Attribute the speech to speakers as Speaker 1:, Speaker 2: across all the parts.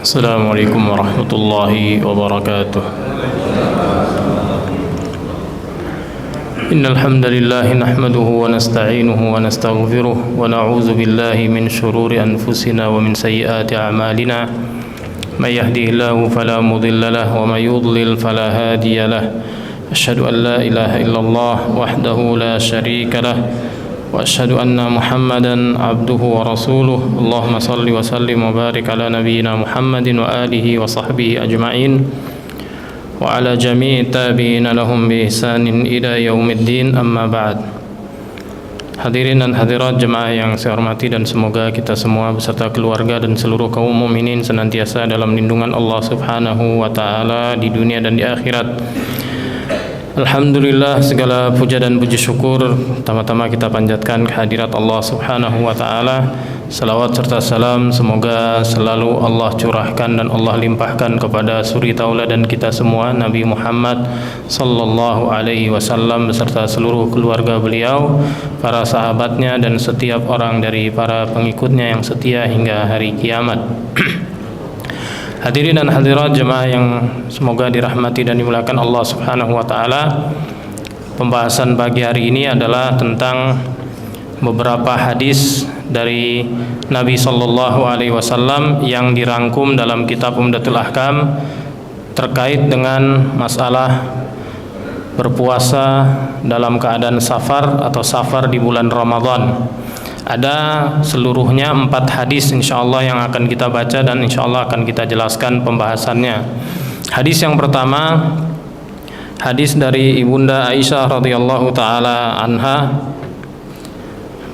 Speaker 1: Assalamualaikum warahmatullahi wabarakatuh. Innal hamdalillah nahmaduhu wa nasta'inuhu wa nastaghfiruh wa na'udzu billahi min shururi anfusina wa min sayyiati a'malina. May yahdihillahu fala mudilla lahu wa may yudlil fala hadiya lahu. Asyhadu an la ilaha illallah wahdahu la syarika lahu wa asyhadu anna Muhammadan abduhu wa rasuluh. Allahumma salli wa sallim wa barik ala nabiyyina Muhammadin wa alihi wa sahbihi ajma'in wa ala jami'i tabi'ina lahum bi ihsanin ila yaumiddin, amma ba'd. Hadirin dan hadirat jemaah yang saya hormati, dan semoga kita semua beserta keluarga dan seluruh kaum mukminin senantiasa dalam lindungan Allah Subhanahu wa taala di dunia dan di akhirat. Alhamdulillah, segala puja dan puji syukur pertama-tama kita panjatkan kehadirat Allah Subhanahu wa taala. Salawat serta salam semoga selalu Allah curahkan dan Allah limpahkan kepada suri tauladan kita semua, Nabi Muhammad sallallahu alaihi wasallam beserta seluruh keluarga beliau, para sahabatnya, dan setiap orang dari para pengikutnya yang setia hingga hari kiamat. Hadirin dan hadirat jemaah yang semoga dirahmati dan dimuliakan Allah Subhanahu wa taala. Pembahasan pagi hari ini adalah tentang beberapa hadis dari Nabi sallallahu alaihi wasallam yang dirangkum dalam kitab Umdatul Ahkam terkait dengan masalah berpuasa dalam keadaan safar atau safar di bulan Ramadan. Ada seluruhnya 4 hadis insyaallah yang akan kita baca dan insyaallah akan kita jelaskan pembahasannya. Hadis yang pertama, hadis dari Ibunda Aisyah radhiyallahu taala anha,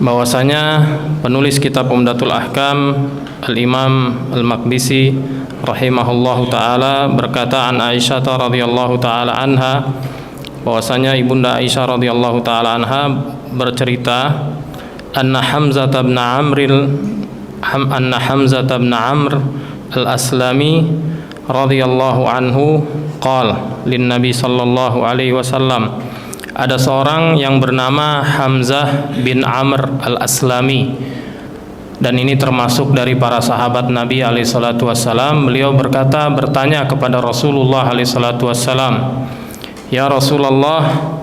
Speaker 1: bahwasanya penulis kitab Umdatul Ahkam Al-Imam Al-Maqdisi rahimahullahu taala berkata, an Aisyah radhiyallahu taala anha, bahwasanya Ibunda Aisyah radhiyallahu taala anha bercerita, anna Hamzah bin Amr al-Aslami radhiyallahu anhu qala lin Nabi sallallahu alaihi wasallam, ada seorang yang bernama Hamzah bin Amr al-Aslami, dan ini termasuk dari para sahabat Nabi alaihi salatu wasallam. Beliau bertanya kepada Rasulullah alaihi salatu wasallam, ya Rasulullah,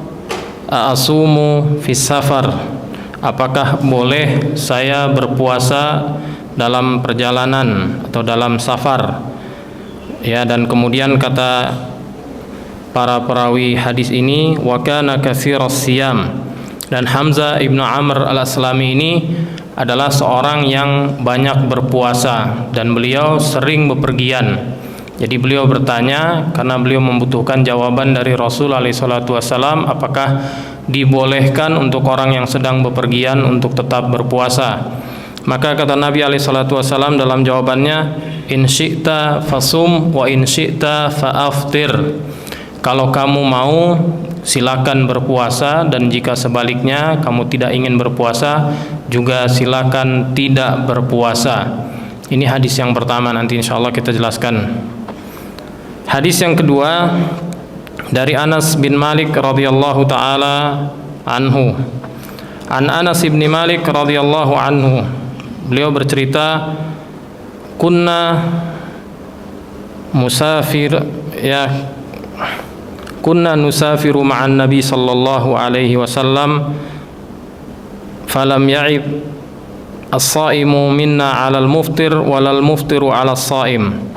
Speaker 1: a'asumu fis safar, apakah boleh saya berpuasa dalam perjalanan atau dalam safar? Ya, dan kemudian kata para perawi hadis ini, wa kana katsiras siyam, dan Hamzah ibnu Amr al-Aslami ini adalah seorang yang banyak berpuasa dan beliau sering bepergian. Jadi beliau bertanya karena beliau membutuhkan jawaban dari Rasul alaihi salatu wasallam, apakah dibolehkan untuk orang yang sedang bepergian untuk tetap berpuasa. Maka kata Nabi alaihi salatu wasallam dalam jawabannya, in syi'ta fasum wa in syi'ta fa'aftir. Kalau kamu mau silakan berpuasa, dan jika sebaliknya kamu tidak ingin berpuasa juga silakan tidak berpuasa. Ini hadis yang pertama, nanti insyaallah kita jelaskan. Hadis yang kedua dari Anas bin Malik radhiyallahu taala anhu. An Anas bin Malik radhiyallahu anhu, beliau bercerita, kunna nusafiru ma'an Nabi sallallahu alaihi wasallam falam ya'ib as-saimu minna 'alal muftir walal muftiru 'alas saim.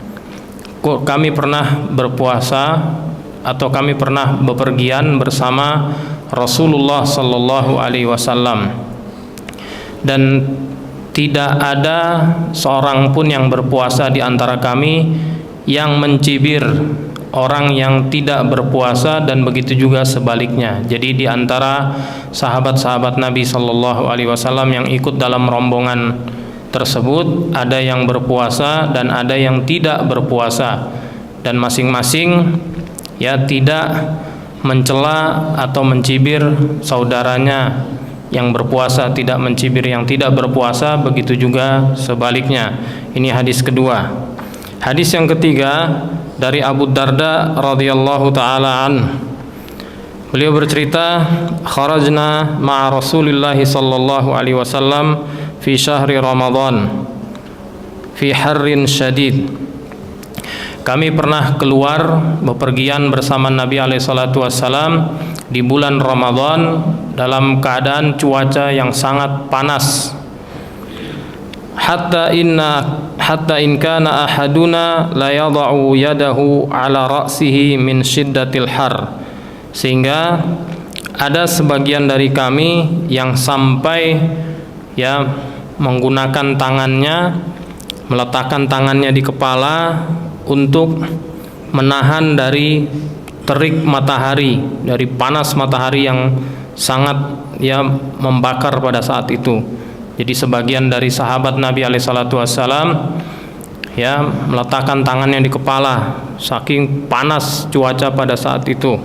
Speaker 1: Kami pernah berpuasa atau kami pernah bepergian bersama Rasulullah sallallahu alaihi wasallam, dan tidak ada seorang pun yang berpuasa di antara kami yang mencibir orang yang tidak berpuasa, dan begitu juga sebaliknya. Jadi di antara sahabat-sahabat Nabi sallallahu alaihi wasallam yang ikut dalam rombongan tersebut ada yang berpuasa dan ada yang tidak berpuasa, dan masing-masing ya tidak mencela atau mencibir saudaranya yang berpuasa, tidak mencibir yang tidak berpuasa, begitu juga sebaliknya. Ini hadis kedua. Hadis yang ketiga dari Abu Darda radhiyallahu taala an. Beliau bercerita, kharajna ma'a Rasulillah sallallahu alaihi wasallam fi syahri Ramadan fi harrin syadid. kami pernah keluar bepergian bersama Nabi SAW di bulan Ramadan dalam keadaan cuaca yang sangat panas. Hatta in kana ahaduna la yada'u yadahu ala ra'sihi min shiddatil har, sehingga ada sebagian dari kami yang sampai menggunakan tangannya, meletakkan tangannya di kepala untuk menahan dari terik matahari, dari panas matahari yang sangat membakar pada saat itu. Jadi sebagian dari sahabat Nabi SAW meletakkan tangannya di kepala saking panas cuaca pada saat itu.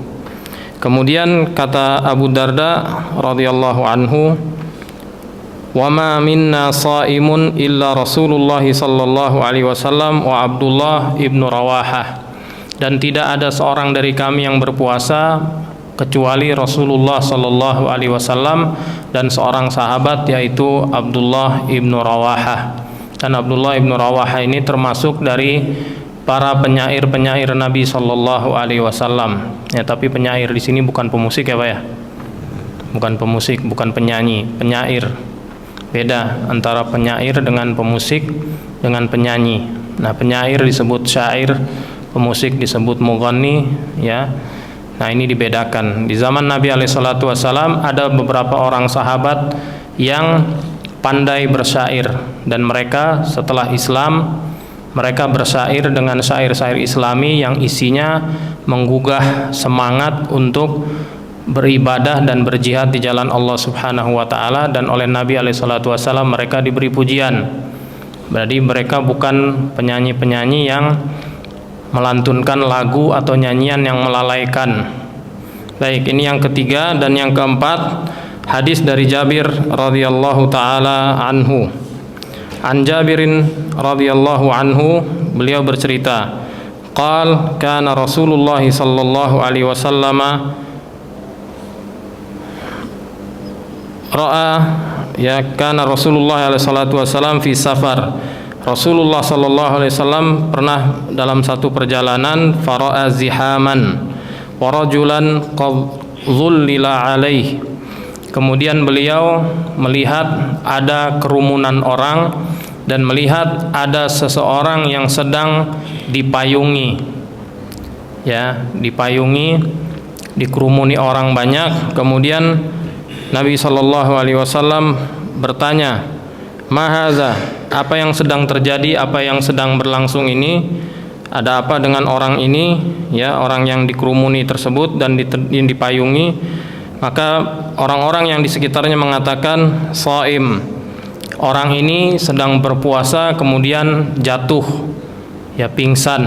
Speaker 1: Kemudian kata Abu Darda radhiyallahu anhu, wa ma minna shaimun illa Rasulullah sallallahu alaihi wasallam wa Abdullah ibnu Rawahah, dan tidak ada seorang dari kami yang berpuasa kecuali Rasulullah sallallahu alaihi wasallam dan seorang sahabat yaitu Abdullah ibnu Rawahah. Dan Abdullah ibnu Rawahah ini termasuk dari para penyair-penyair Nabi sallallahu alaihi wasallam. Ya, tapi penyair di sini bukan pemusik ya Pak ya. Bukan pemusik, bukan penyanyi, penyair. Beda antara penyair dengan pemusik dengan penyanyi. Nah, penyair disebut syair, pemusik disebut mughanni, ya. Nah, ini dibedakan. Di zaman Nabi SAW ada beberapa orang sahabat yang pandai bersyair, dan mereka setelah Islam mereka bersyair dengan syair-syair Islami yang isinya menggugah semangat untuk beribadah dan berjihad di jalan Allah Subhanahu wa taala, dan oleh Nabi SAW mereka diberi pujian. Berarti mereka bukan penyanyi-penyanyi yang melantunkan lagu atau nyanyian yang melalaikan. Baik, ini yang ketiga. Dan yang keempat, hadis dari Jabir radhiyallahu taala anhu. An Jabirin radhiyallahu anhu, beliau bercerita, qal kana Rasulullah sallallahu alaihi wasallam kana Rasulullah alaihi salatu wasallam fi safar. Rasulullah sallallahu alaihi wasallam pernah dalam satu perjalanan, fara'a zihaman wa rajulan qad dhullila alaihi. Kemudian beliau melihat ada kerumunan orang dan melihat ada seseorang yang sedang dipayungi. Ya, dipayungi, dikerumuni orang banyak. Kemudian Nabi sallallahu alaihi wasallam bertanya, "Mahaza?" Apa yang sedang terjadi, apa yang sedang berlangsung ini? Ada apa dengan orang ini? Ya, orang yang dikerumuni tersebut dan dipayungi. Maka orang-orang yang di sekitarnya mengatakan, shaim. Orang ini sedang berpuasa kemudian jatuh, ya pingsan,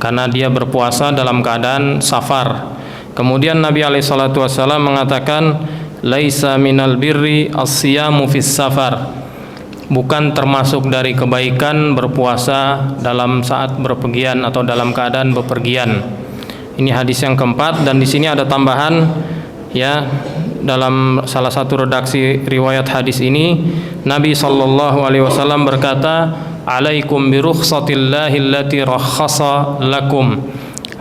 Speaker 1: karena dia berpuasa dalam keadaan safar. Kemudian Nabi SAW mengatakan, laisa minal birri as-siyamu fis safar. Bukan termasuk dari kebaikan berpuasa dalam saat berpergian atau dalam keadaan bepergian. Ini hadis yang keempat. Dan di sini ada tambahan, ya, dalam salah satu redaksi riwayat hadis ini, Nabi SAW berkata, alaikum bi rukhsatillahi allati rakhasa lakum.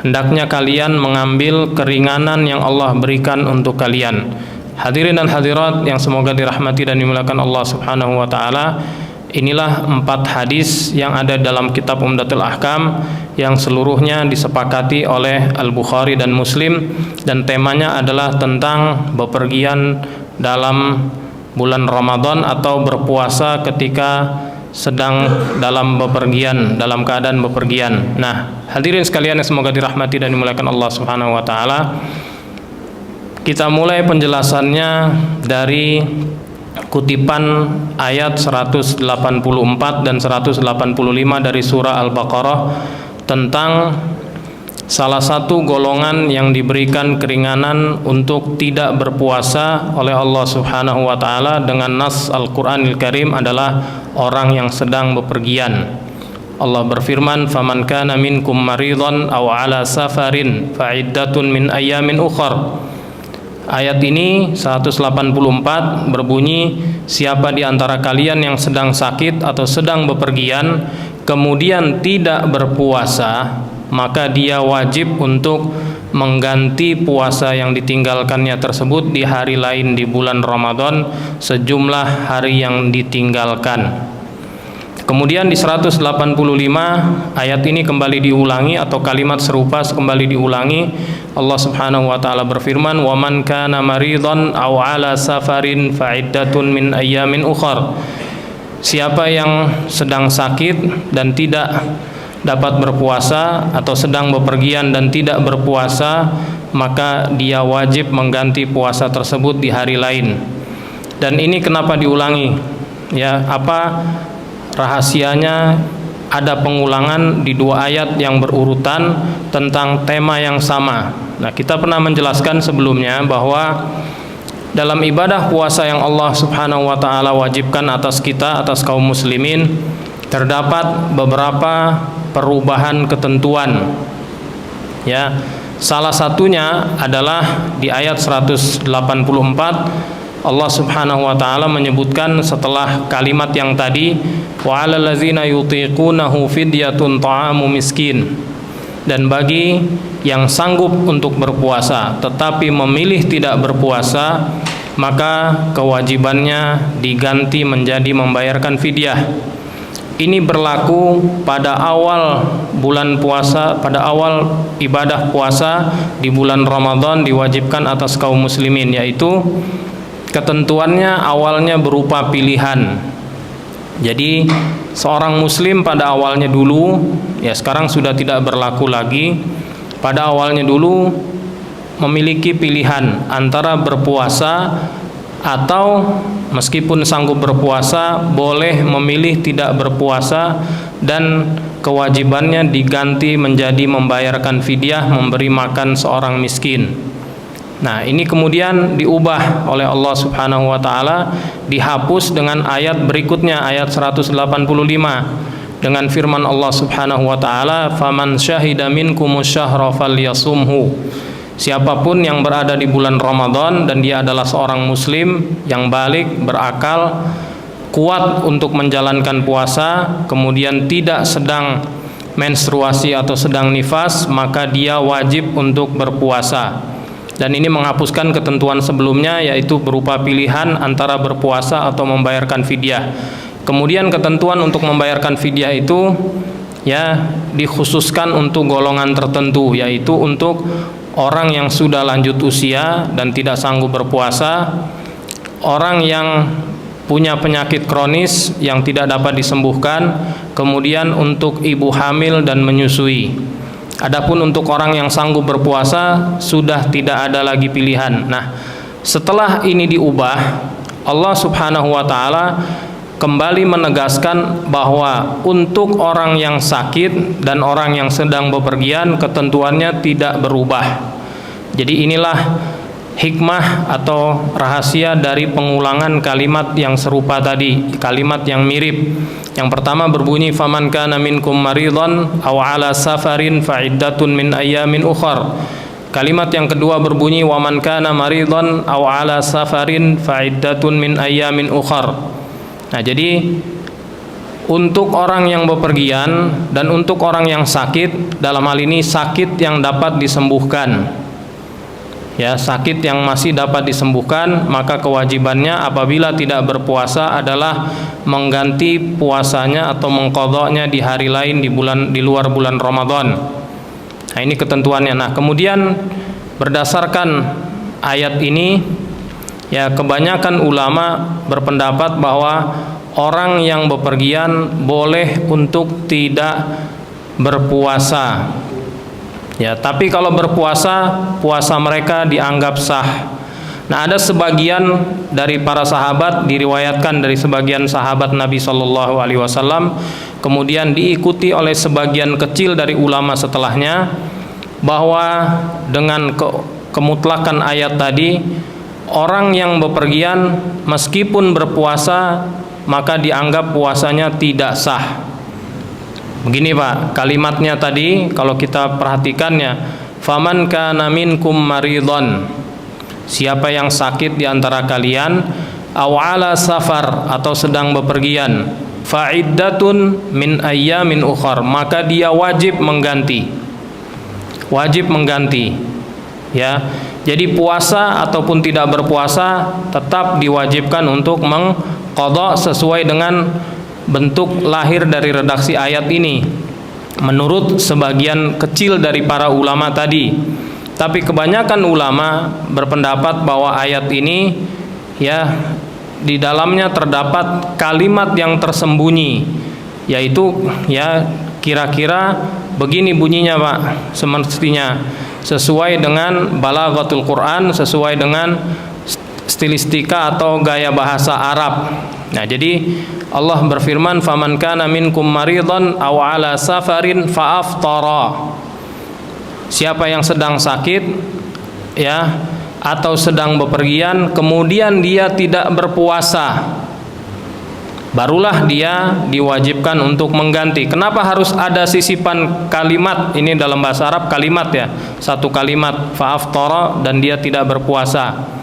Speaker 1: Hendaknya kalian mengambil keringanan yang Allah berikan untuk kalian. Hadirin dan hadirat yang semoga dirahmati dan dimuliakan Allah Subhanahu wa taala, inilah 4 hadis yang ada dalam kitab Umdatul Ahkam yang seluruhnya disepakati oleh Al-Bukhari dan Muslim, dan temanya adalah tentang bepergian dalam bulan Ramadan atau berpuasa ketika sedang dalam bepergian, dalam keadaan bepergian. Nah, hadirin sekalian yang semoga dirahmati dan dimuliakan Allah Subhanahu wa taala, kita mulai penjelasannya dari kutipan ayat 184 dan 185 dari surah Al-Baqarah tentang salah satu golongan yang diberikan keringanan untuk tidak berpuasa oleh Allah Subhanahu wa taala dengan nas Al-Qur'anil Karim adalah orang yang sedang bepergian. Allah berfirman, faman kana minkum maridhan aw ala safarin fa iddatun min ayyamin ukhar. Ayat ini 184 berbunyi, siapa di antara kalian yang sedang sakit atau sedang bepergian, kemudian tidak berpuasa, maka dia wajib untuk mengganti puasa yang ditinggalkannya tersebut di hari lain di bulan Ramadan sejumlah hari yang ditinggalkan. Kemudian di 185 ayat ini kembali diulangi, atau kalimat serupa kembali diulangi. Allah Subhanahu wa taala berfirman, "Wa man kana maridhan aw 'ala safarin fa iddatun min ayyamin ukhar." Siapa yang sedang sakit dan tidak dapat berpuasa, atau sedang bepergian dan tidak berpuasa, maka dia wajib mengganti puasa tersebut di hari lain. Dan ini kenapa diulangi? Ya, apa rahasianya? Ada pengulangan di dua ayat yang berurutan tentang tema yang sama. Nah, kita pernah menjelaskan sebelumnya bahwa dalam ibadah puasa yang Allah Subhanahu wa taala wajibkan atas kita, atas kaum muslimin, terdapat beberapa perubahan ketentuan. Ya, salah satunya adalah di ayat 184 Allah Subhanahu wa taala menyebutkan setelah kalimat yang tadi, wa 'alal ladzina yutiqunahu fidyatun ta'amu miskin, dan bagi yang sanggup untuk berpuasa tetapi memilih tidak berpuasa, maka kewajibannya diganti menjadi membayarkan fidyah. Ini berlaku pada awal bulan puasa, pada awal ibadah puasa di bulan Ramadan diwajibkan atas kaum muslimin, yaitu ketentuannya awalnya berupa pilihan. Jadi seorang muslim pada awalnya dulu, ya sekarang sudah tidak berlaku lagi, pada awalnya dulu memiliki pilihan antara berpuasa atau meskipun sanggup berpuasa boleh memilih tidak berpuasa, dan kewajibannya diganti menjadi membayarkan fidyah, memberi makan seorang miskin. Nah, ini kemudian diubah oleh Allah Subhanahu wa taala, dihapus dengan ayat berikutnya, ayat 185, dengan firman Allah Subhanahu wa taala, "Faman syahida minkumus syahra falyasumhu." Siapapun yang berada di bulan Ramadan dan dia adalah seorang muslim yang balik, berakal, kuat untuk menjalankan puasa, kemudian tidak sedang menstruasi atau sedang nifas, maka dia wajib untuk berpuasa. Dan ini menghapuskan ketentuan sebelumnya, yaitu berupa pilihan antara berpuasa atau membayarkan fidyah. Kemudian ketentuan untuk membayarkan fidyah itu ya dikhususkan untuk golongan tertentu, yaitu untuk orang yang sudah lanjut usia dan tidak sanggup berpuasa, orang yang punya penyakit kronis yang tidak dapat disembuhkan, kemudian untuk ibu hamil dan menyusui. Adapun untuk orang yang sanggup berpuasa sudah tidak ada lagi pilihan. Nah, setelah ini diubah, Allah Subhanahu wa taala kembali menegaskan bahwa untuk orang yang sakit dan orang yang sedang bepergian ketentuannya tidak berubah. Jadi inilah hikmah atau rahasia dari pengulangan kalimat yang serupa tadi, kalimat yang mirip. Yang pertama berbunyi, faman kana minkum maridhan aw ala safarin fa iddatun min ayyamin ukhar. Kalimat yang kedua berbunyi, wa man kana maridhan aw ala safarin fa iddatun min ayyamin ukhar. Nah, jadi untuk orang yang bepergian dan untuk orang yang sakit, dalam hal ini sakit yang dapat disembuhkan, ya, sakit yang masih dapat disembuhkan, maka kewajibannya apabila tidak berpuasa adalah mengganti puasanya atau mengqadha'nya di hari lain di luar bulan Ramadan. Nah, ini ketentuannya. Nah, kemudian berdasarkan ayat ini, ya, kebanyakan ulama berpendapat bahwa orang yang bepergian boleh untuk tidak berpuasa. Ya, tapi kalau berpuasa, puasa mereka dianggap sah. Nah, ada sebagian dari para sahabat, diriwayatkan dari sebagian sahabat Nabi Shallallahu Alaihi Wasallam, kemudian diikuti oleh sebagian kecil dari ulama setelahnya, bahwa dengan kemutlakan ayat tadi, orang yang bepergian meskipun berpuasa maka dianggap puasanya tidak sah. Begini Pak, kalimatnya tadi kalau kita perhatikannya, faman kana minkum maridhan, siapa yang sakit di antara kalian, aw ala safar, atau sedang bepergian, fa'iddatun min ayyamin ukhar, maka dia wajib mengganti. Wajib mengganti. Ya. Jadi puasa ataupun tidak berpuasa tetap diwajibkan untuk mengqadha sesuai dengan bentuk lahir dari redaksi ayat ini, menurut sebagian kecil dari para ulama tadi. Tapi kebanyakan ulama berpendapat bahwa ayat ini ya di dalamnya terdapat kalimat yang tersembunyi, yaitu ya kira-kira begini bunyinya Pak, semestinya sesuai dengan balaghatul Quran, sesuai dengan stilistika atau gaya bahasa Arab. Nah, jadi Allah berfirman, "Faman kana minkum maridhan aw ala safarin fa aftara." Siapa yang sedang sakit ya atau sedang bepergian kemudian dia tidak berpuasa, barulah dia diwajibkan untuk mengganti. Kenapa harus ada sisipan kalimat ini dalam bahasa Arab, kalimat ya, satu kalimat fa aftara dan dia tidak berpuasa?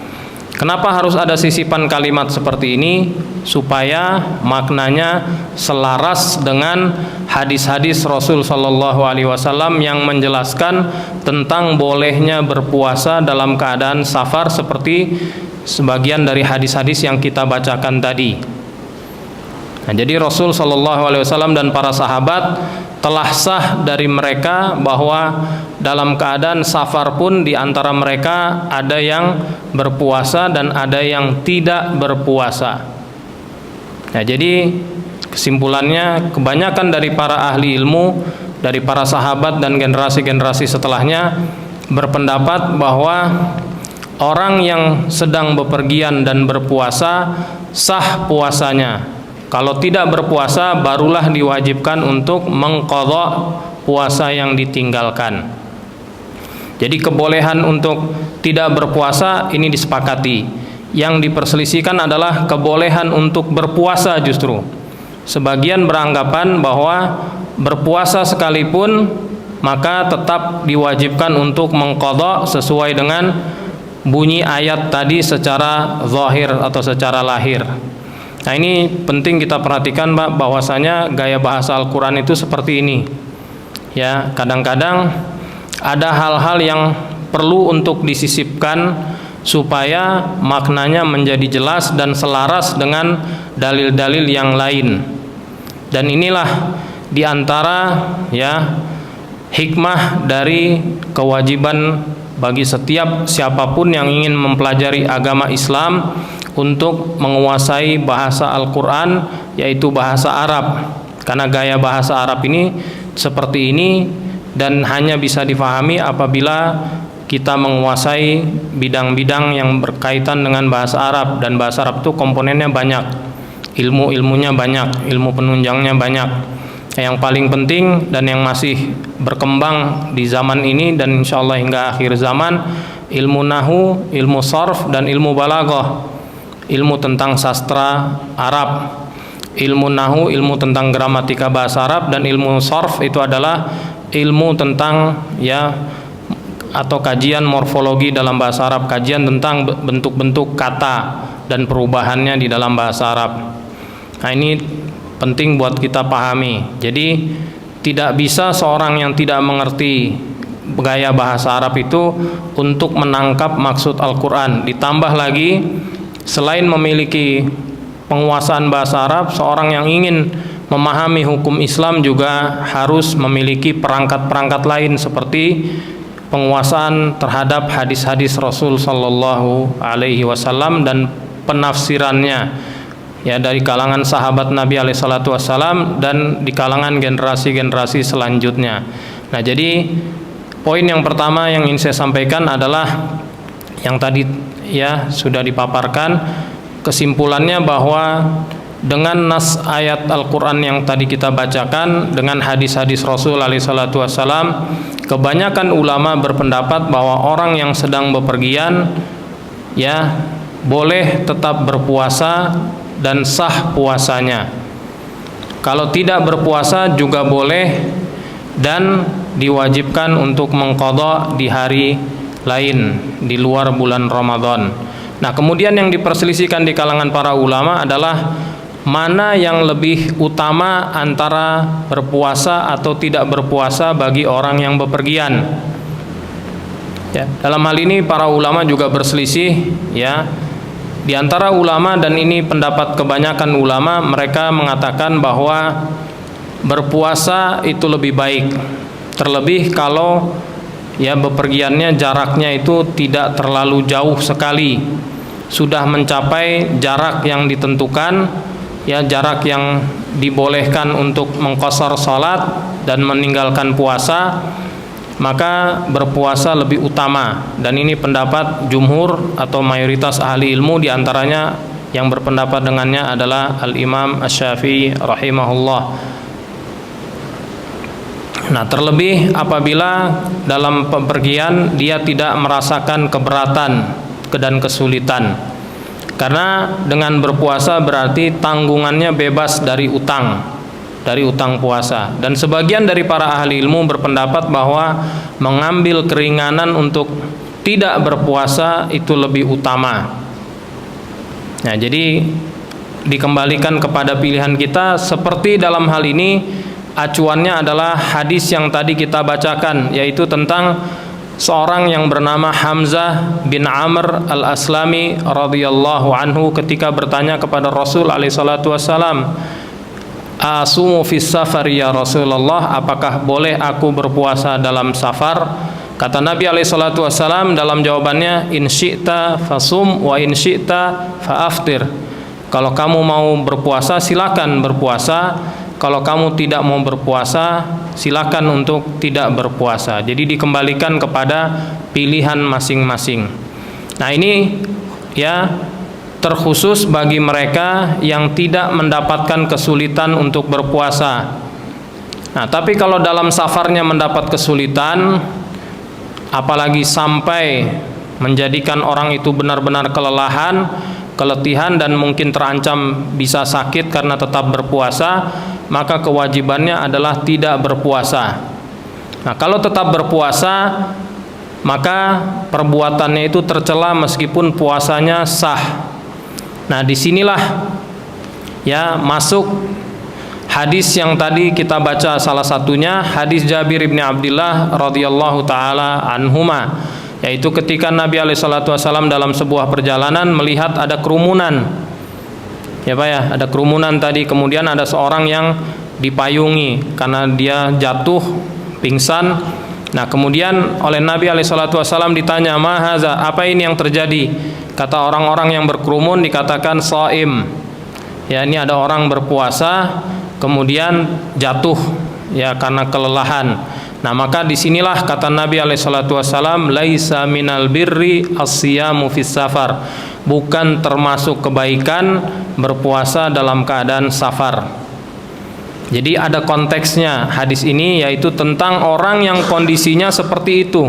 Speaker 1: Kenapa harus ada sisipan kalimat seperti ini? Supaya maknanya selaras dengan hadis-hadis Rasul Shallallahu Alaihi Wasallam yang menjelaskan tentang bolehnya berpuasa dalam keadaan safar, seperti sebagian dari hadis-hadis yang kita bacakan tadi. Nah, jadi Rasul Shallallahu Alaihi Wasallam dan para sahabat telah sah dari mereka bahwa dalam keadaan safar pun di antara mereka ada yang berpuasa dan ada yang tidak berpuasa. Nah, jadi kesimpulannya kebanyakan dari para ahli ilmu, dari para sahabat dan generasi-generasi setelahnya berpendapat bahwa orang yang sedang bepergian dan berpuasa sah puasanya. Kalau tidak berpuasa barulah diwajibkan untuk mengqadha puasa yang ditinggalkan. Jadi kebolehan untuk tidak berpuasa ini disepakati. Yang diperselisihkan adalah kebolehan untuk berpuasa justru. Sebagian beranggapan bahwa berpuasa sekalipun maka tetap diwajibkan untuk mengqadha sesuai dengan bunyi ayat tadi secara zahir atau secara lahir. Nah, ini penting kita perhatikan Pak, bahwasanya gaya bahasa Al-Quran itu seperti ini. Ya, kadang-kadang ada hal-hal yang perlu untuk disisipkan supaya maknanya menjadi jelas dan selaras dengan dalil-dalil yang lain. Dan inilah diantara ya hikmah dari kewajiban bagi setiap siapapun yang ingin mempelajari agama Islam untuk menguasai bahasa Al-Quran, yaitu bahasa Arab. Karena gaya bahasa Arab ini seperti ini dan hanya bisa difahami apabila kita menguasai bidang-bidang yang berkaitan dengan bahasa Arab. Dan bahasa Arab itu komponennya banyak, ilmu-ilmunya banyak, ilmu penunjangnya banyak. Yang paling penting dan yang masih berkembang di zaman ini dan insya Allah hingga akhir zaman, ilmu nahu, ilmu sarf, dan ilmu balaghah. Ilmu tentang sastra Arab. Ilmu nahu, ilmu tentang gramatika bahasa Arab, dan ilmu sarf itu adalah ilmu tentang ya atau kajian morfologi dalam bahasa Arab, kajian tentang bentuk-bentuk kata dan perubahannya di dalam bahasa Arab. Nah, ini penting buat kita pahami. Jadi tidak bisa seorang yang tidak mengerti gaya bahasa Arab itu untuk menangkap maksud Al-Quran. Ditambah lagi, selain memiliki penguasaan bahasa Arab, seorang yang ingin memahami hukum Islam juga harus memiliki perangkat-perangkat lain seperti penguasaan terhadap hadis-hadis Rasul Sallallahu Alaihi Wasallam dan penafsirannya ya dari kalangan sahabat Nabi Alaihi Salatu Wasallam dan di kalangan generasi-generasi selanjutnya. Nah, jadi poin yang pertama yang ingin saya sampaikan adalah yang tadi ya sudah dipaparkan, kesimpulannya bahwa dengan nas ayat Al-Quran yang tadi kita bacakan, dengan hadis-hadis Rasul alaihi salatu wassalam, kebanyakan ulama berpendapat bahwa orang yang sedang bepergian ya boleh tetap berpuasa dan sah puasanya. Kalau tidak berpuasa juga boleh dan diwajibkan untuk mengqadha di hari lain di luar bulan Ramadan. Nah, kemudian yang diperselisihkan di kalangan para ulama adalah mana yang lebih utama antara berpuasa atau tidak berpuasa bagi orang yang bepergian. Ya, dalam hal ini para ulama juga berselisih, ya. Di antara ulama, dan ini pendapat kebanyakan ulama, mereka mengatakan bahwa berpuasa itu lebih baik, terlebih kalau ya bepergiannya jaraknya itu tidak terlalu jauh sekali, sudah mencapai jarak yang ditentukan, ya jarak yang dibolehkan untuk mengqashar salat dan meninggalkan puasa, maka berpuasa lebih utama. Dan ini pendapat jumhur atau mayoritas ahli ilmu, diantaranya yang berpendapat dengannya adalah Al-Imam Asy-Syafi'i rahimahullah. Nah, terlebih apabila dalam bepergian dia tidak merasakan keberatan dan kesulitan, karena dengan berpuasa berarti tanggungannya bebas dari utang puasa. Dan sebagian dari para ahli ilmu berpendapat bahwa mengambil keringanan untuk tidak berpuasa itu lebih utama. Nah, jadi dikembalikan kepada pilihan kita. Seperti dalam hal ini acuannya adalah hadis yang tadi kita bacakan, yaitu tentang seorang yang bernama Hamzah bin Amr al-Aslami radhiyallahu anhu ketika bertanya kepada Rasul alaihi salatu wassalam, asumu fis safar ya Rasulullah, apakah boleh aku berpuasa dalam safar? Kata Nabi alaihi salatu wassalam dalam jawabannya, in syi'ta fasum wa in syi'ta fa'aftir. Kalau kamu mau berpuasa silakan berpuasa, kalau kamu tidak mau berpuasa silakan untuk tidak berpuasa. Jadi dikembalikan kepada pilihan masing-masing. Nah, ini ya terkhusus bagi mereka yang tidak mendapatkan kesulitan untuk berpuasa. Nah, tapi kalau dalam safarnya mendapat kesulitan, apalagi sampai menjadikan orang itu benar-benar keletihan dan mungkin terancam bisa sakit karena tetap berpuasa, maka kewajibannya adalah tidak berpuasa. Nah, kalau tetap berpuasa, maka perbuatannya itu tercela meskipun puasanya sah. Nah, disinilah ya masuk hadis yang tadi kita baca, salah satunya hadis Jabir bin Abdullah radhiyallahu taala anhuma, yaitu ketika Nabi alaihi salatu wasallam dalam sebuah perjalanan melihat ada kerumunan. Ya Pak ya, ada kerumunan tadi, kemudian ada seorang yang dipayungi karena dia jatuh pingsan. Nah, kemudian oleh Nabi alaihi salatu wasallam ditanya, "Ma haza?" Apa ini yang terjadi? Kata orang-orang yang berkerumun, dikatakan shaim. Ya, ini ada orang berpuasa kemudian jatuh ya karena kelelahan. Nah, maka disinilah kata Nabi alaihi salatu wasallam, laisa minal birri as-siyamu fis safar. Bukan termasuk kebaikan berpuasa dalam keadaan safar. Jadi ada konteksnya hadis ini, yaitu tentang orang yang kondisinya seperti itu.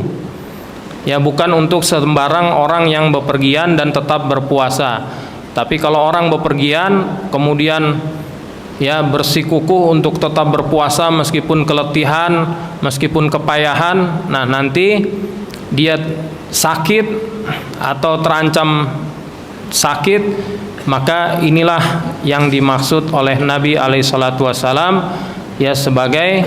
Speaker 1: Ya, bukan untuk sembarang orang yang bepergian dan tetap berpuasa. Tapi kalau orang bepergian kemudian ya bersikukuh untuk tetap berpuasa meskipun keletihan, meskipun kepayahan, nah nanti dia sakit atau terancam sakit, maka inilah yang dimaksud oleh Nabi alaihi salatu wasallam ya sebagai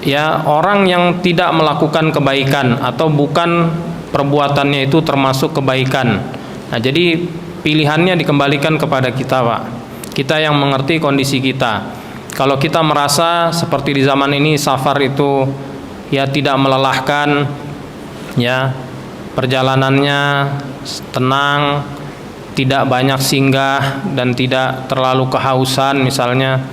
Speaker 1: ya orang yang tidak melakukan kebaikan atau bukan perbuatannya itu termasuk kebaikan. Nah, jadi pilihannya dikembalikan kepada kita, Pak. Kita yang mengerti kondisi kita. Kalau kita merasa seperti di zaman ini safar itu ya tidak melelahkan, ya perjalanannya tenang, tidak banyak singgah dan tidak terlalu kehausan misalnya.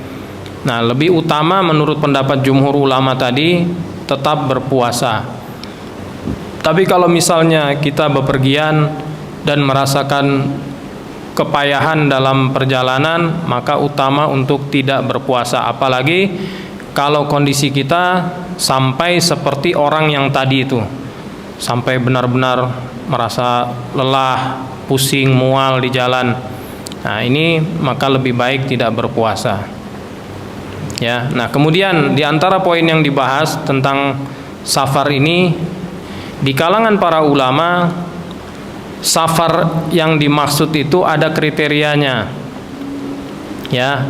Speaker 1: Nah, lebih utama menurut pendapat jumhur ulama tadi tetap berpuasa. Tapi kalau misalnya kita bepergian dan merasakan kepayahan dalam perjalanan, maka utama untuk tidak berpuasa. Apalagi kalau kondisi kita sampai seperti orang yang tadi itu, sampai benar-benar merasa lelah, pusing, mual di jalan. Nah, ini maka lebih baik tidak berpuasa. Ya, nah kemudian di antara poin yang dibahas tentang safar ini, di kalangan para ulama, safar yang dimaksud itu ada kriterianya. Ya.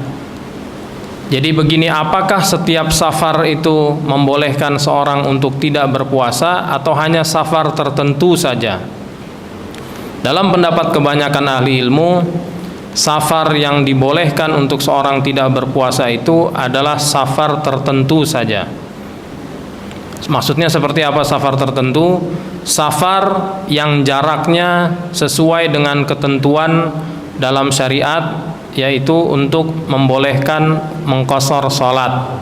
Speaker 1: Jadi begini, apakah setiap safar itu membolehkan seorang untuk tidak berpuasa atau hanya safar tertentu saja? Dalam pendapat kebanyakan ahli ilmu, safar yang dibolehkan untuk seorang tidak berpuasa itu adalah safar tertentu saja. Maksudnya seperti apa safar tertentu? Safar yang jaraknya sesuai dengan ketentuan dalam syariat, yaitu untuk membolehkan mengqashar salat.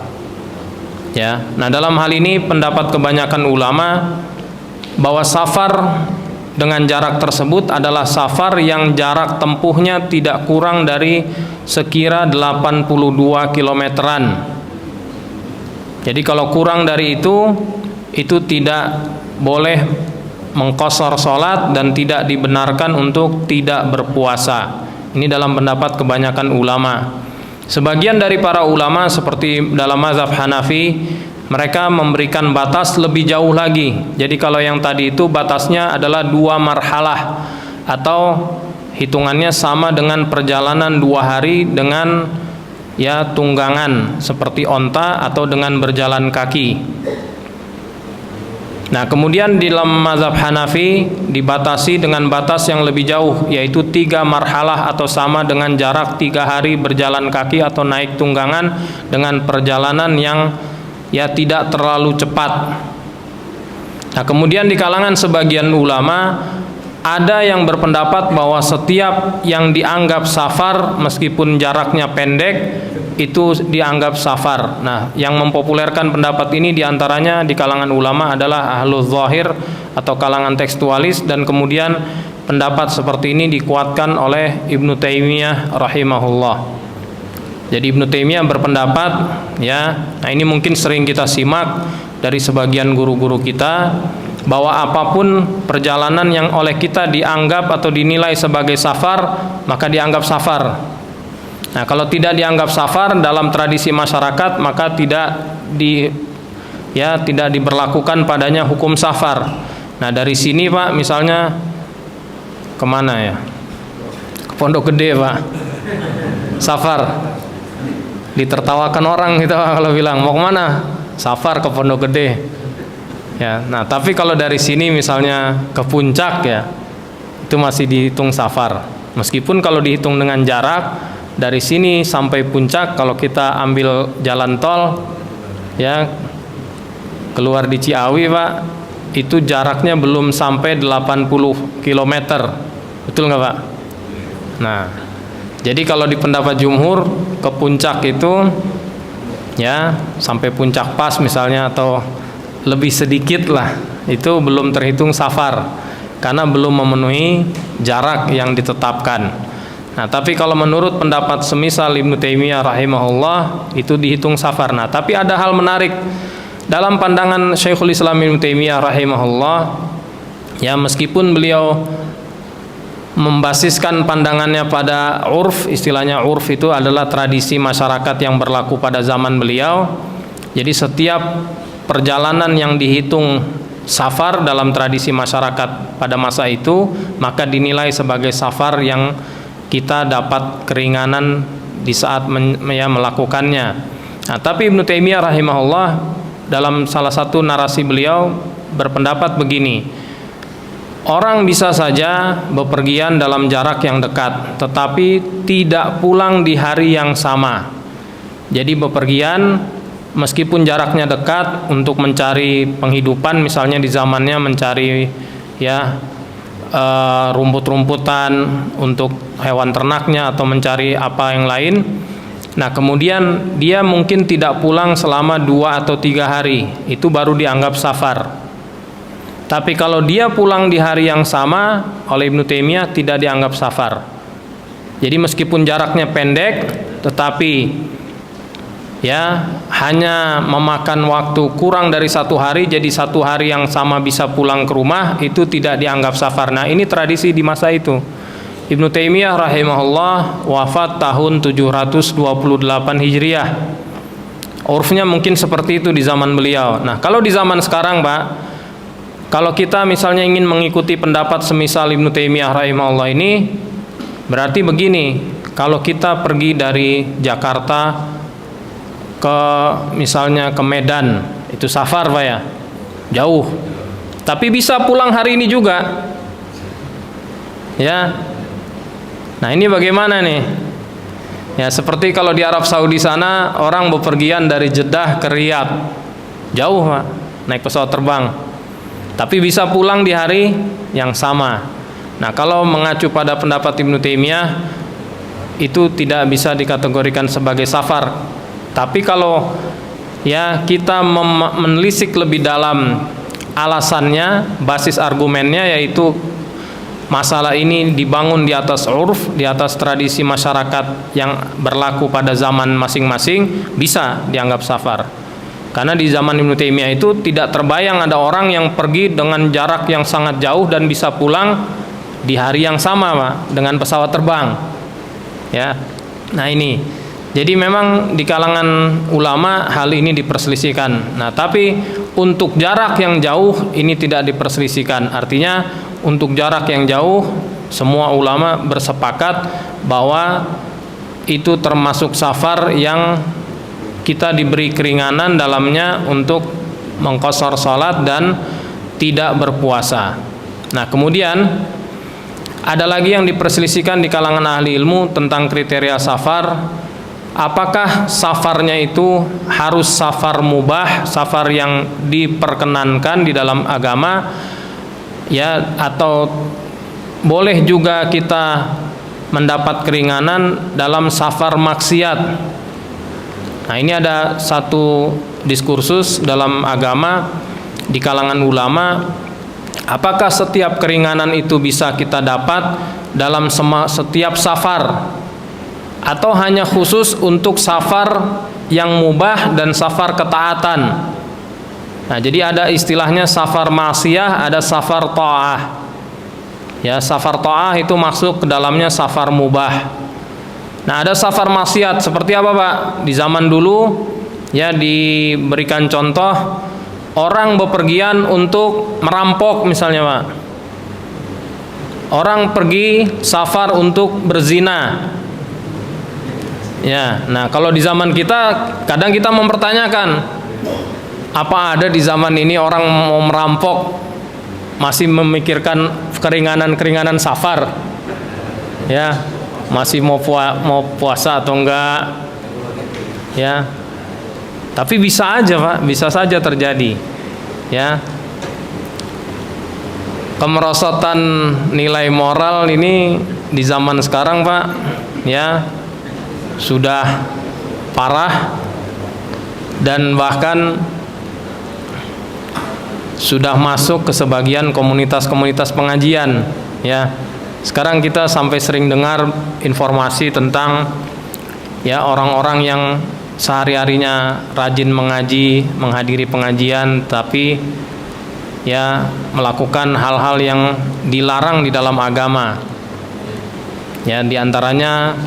Speaker 1: Ya. Nah, dalam hal ini pendapat kebanyakan ulama bahwa safar dengan jarak tersebut adalah safar yang jarak tempuhnya tidak kurang dari sekira 82 kilometeran. Jadi kalau kurang dari itu tidak boleh mengqashar salat dan tidak dibenarkan untuk tidak berpuasa. Ini dalam pendapat kebanyakan ulama. Sebagian dari para ulama seperti dalam mazhab Hanafi, mereka memberikan batas lebih jauh lagi. Jadi kalau yang tadi itu batasnya adalah 2 marhalah, atau hitungannya sama dengan perjalanan 2 hari dengan ya tunggangan seperti onta atau dengan berjalan kaki. Nah, kemudian di dalam mazhab Hanafi dibatasi dengan batas yang lebih jauh, yaitu 3 marhalah atau sama dengan jarak 3 hari berjalan kaki atau naik tunggangan dengan perjalanan yang ya tidak terlalu cepat. Nah, kemudian di kalangan sebagian ulama ada yang berpendapat bahwa setiap yang dianggap safar meskipun jaraknya pendek itu dianggap safar. Nah, yang mempopulerkan pendapat ini diantaranya di kalangan ulama adalah ahlul zahir atau kalangan tekstualis, dan kemudian pendapat seperti ini dikuatkan oleh Ibnu Taimiyah rahimahullah. Jadi Ibnu Taimiyah berpendapat, ya, nah ini mungkin sering kita simak dari sebagian guru-guru kita, bahwa apapun perjalanan yang oleh kita dianggap atau dinilai sebagai safar, maka dianggap safar. Nah, kalau tidak dianggap safar dalam tradisi masyarakat, maka tidak diberlakukan padanya hukum safar. Nah, dari sini Pak, misalnya kemana ya? Ke Pondok Gede Pak, safar. Ditertawakan orang gitu kalau bilang mau kemana? Safar ke Pondok Gede. Ya, nah tapi kalau dari sini misalnya ke Puncak, ya itu masih dihitung safar. Meskipun kalau dihitung dengan jarak dari sini sampai Puncak, kalau kita ambil jalan tol, ya keluar di Ciawi Pak, itu jaraknya belum sampai 80 km, betul nggak Pak? Nah, jadi kalau di pendapat jumhur ke Puncak itu, ya sampai Puncak Pas misalnya atau lebih sedikit lah, itu belum terhitung safar karena belum memenuhi jarak yang ditetapkan. Nah, tapi kalau menurut pendapat semisal Ibnu Taimiyah rahimahullah, itu dihitung safar. Nah, tapi ada hal menarik dalam pandangan Syekhul Islam Ibnu Taimiyah rahimahullah, ya meskipun beliau membasiskan pandangannya pada urf, istilahnya urf itu adalah tradisi masyarakat yang berlaku pada zaman beliau. Jadi setiap perjalanan yang dihitung safar dalam tradisi masyarakat pada masa itu, maka dinilai sebagai safar yang kita dapat keringanan di saat melakukannya. Nah, tapi Ibnu Taimiyah rahimahullah dalam salah satu narasi beliau berpendapat begini, orang bisa saja bepergian dalam jarak yang dekat, tetapi tidak pulang di hari yang sama. Jadi bepergian meskipun jaraknya dekat untuk mencari penghidupan, misalnya di zamannya mencari ya rumput-rumputan untuk hewan ternaknya atau mencari apa yang lain. Nah, kemudian dia mungkin tidak pulang selama 2 atau 3 hari, itu baru dianggap safar. Tapi kalau dia pulang di hari yang sama, oleh Ibnu Taimiyah tidak dianggap safar. Jadi meskipun jaraknya pendek, tetapi ya hanya memakan waktu kurang dari 1 hari, jadi 1 hari yang sama bisa pulang ke rumah, itu tidak dianggap safar. Nah, ini tradisi di masa itu. Ibnu Taimiyah rahimahullah wafat tahun 728 Hijriah. Urfnya mungkin seperti itu di zaman beliau. Nah, kalau di zaman sekarang Pak, kalau kita misalnya ingin mengikuti pendapat semisal Ibnu Taimiyah rahimahullah ini, berarti begini, kalau kita pergi dari Jakarta ke misalnya ke Medan, itu safar Pak ya, jauh. Tapi bisa pulang hari ini juga. Ya. Nah, ini bagaimana nih? Ya, seperti kalau di Arab Saudi sana orang bepergian dari Jeddah ke Riyadh. Jauh, Pak, naik pesawat terbang. Tapi bisa pulang di hari yang sama. Nah, kalau mengacu pada pendapat Ibnu Taimiyah, itu tidak bisa dikategorikan sebagai safar. Tapi kalau ya kita menelisik lebih dalam alasannya, basis argumennya, yaitu masalah ini dibangun di atas urf, di atas tradisi masyarakat yang berlaku pada zaman masing-masing, bisa dianggap safar. Karena di zaman Ibnu Taimiyah itu tidak terbayang ada orang yang pergi dengan jarak yang sangat jauh dan bisa pulang di hari yang sama, Pak, dengan pesawat terbang. Ya. Nah, ini. Jadi memang di kalangan ulama hal ini diperselisihkan. Nah, tapi untuk jarak yang jauh ini tidak diperselisihkan. Artinya untuk jarak yang jauh semua ulama bersepakat bahwa itu termasuk safar yang kita diberi keringanan dalamnya untuk mengqashar salat dan tidak berpuasa. Nah, kemudian ada lagi yang diperselisihkan di kalangan ahli ilmu tentang kriteria safar. Apakah safarnya itu harus safar mubah, safar yang diperkenankan di dalam agama, ya, atau boleh juga kita mendapat keringanan dalam safar maksiat? Nah, ini ada satu diskursus dalam agama di kalangan ulama, apakah setiap keringanan itu bisa kita dapat dalam setiap safar, atau hanya khusus untuk safar yang mubah dan safar ketaatan? Nah, jadi ada istilahnya safar ma'siyah, ada safar ta'ah. Ya, safar ta'ah itu masuk ke dalamnya safar mubah. Nah, ada safar maksiat seperti apa, Pak? Di zaman dulu ya diberikan contoh orang bepergian untuk merampok misalnya, Pak. Orang pergi safar untuk berzina. Ya, nah kalau di zaman kita kadang kita mempertanyakan, apa ada di zaman ini orang mau merampok masih memikirkan keringanan-keringanan safar? Ya, masih mau puasa atau enggak? Ya. Tapi bisa aja, Pak, bisa saja terjadi. Ya. Kemerosotan nilai moral ini di zaman sekarang, Pak, ya, sudah parah dan bahkan sudah masuk ke sebagian komunitas-komunitas pengajian. Ya, sekarang kita sampai sering dengar informasi tentang ya orang-orang yang sehari-harinya rajin mengaji, menghadiri pengajian, tapi ya melakukan hal-hal yang dilarang di dalam agama. Ya, diantaranya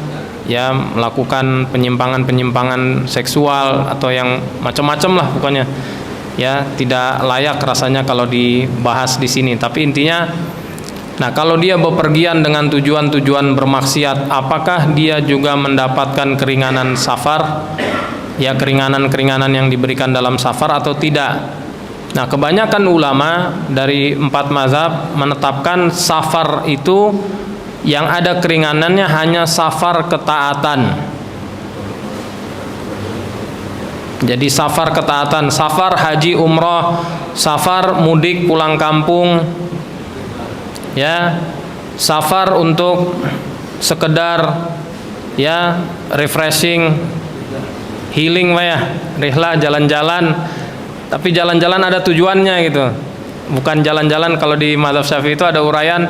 Speaker 1: ya melakukan penyimpangan-penyimpangan seksual atau yang macam-macam lah pokoknya. Ya, tidak layak rasanya kalau dibahas di sini. Tapi intinya, nah kalau dia bepergian dengan tujuan-tujuan bermaksiat, apakah dia juga mendapatkan keringanan safar? Ya, keringanan-keringanan yang diberikan dalam safar atau tidak? Nah, kebanyakan ulama dari 4 mazhab menetapkan safar itu yang ada keringanannya hanya safar ketaatan. Jadi safar ketaatan, safar haji umroh, safar mudik pulang kampung, ya, safar untuk sekedar ya refreshing, healing, Pak ya, rihlah, jalan-jalan. Tapi jalan-jalan ada tujuannya gitu. Bukan jalan-jalan, kalau di mazhab Syafi'i itu ada uraian,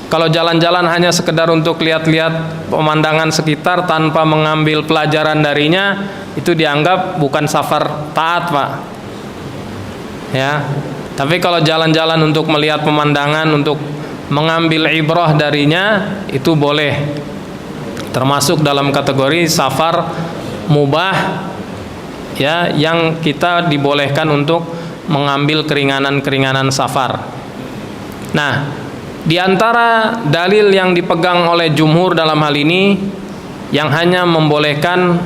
Speaker 1: kalau jalan-jalan hanya sekedar untuk lihat-lihat pemandangan sekitar tanpa mengambil pelajaran darinya, itu dianggap bukan safar taat, Pak. Ya. Tapi kalau jalan-jalan untuk melihat pemandangan, untuk mengambil ibrah darinya, itu boleh. Termasuk dalam kategori safar mubah, ya, yang kita dibolehkan untuk mengambil keringanan-keringanan safar. Nah, di antara dalil yang dipegang oleh jumhur dalam hal ini, yang hanya membolehkan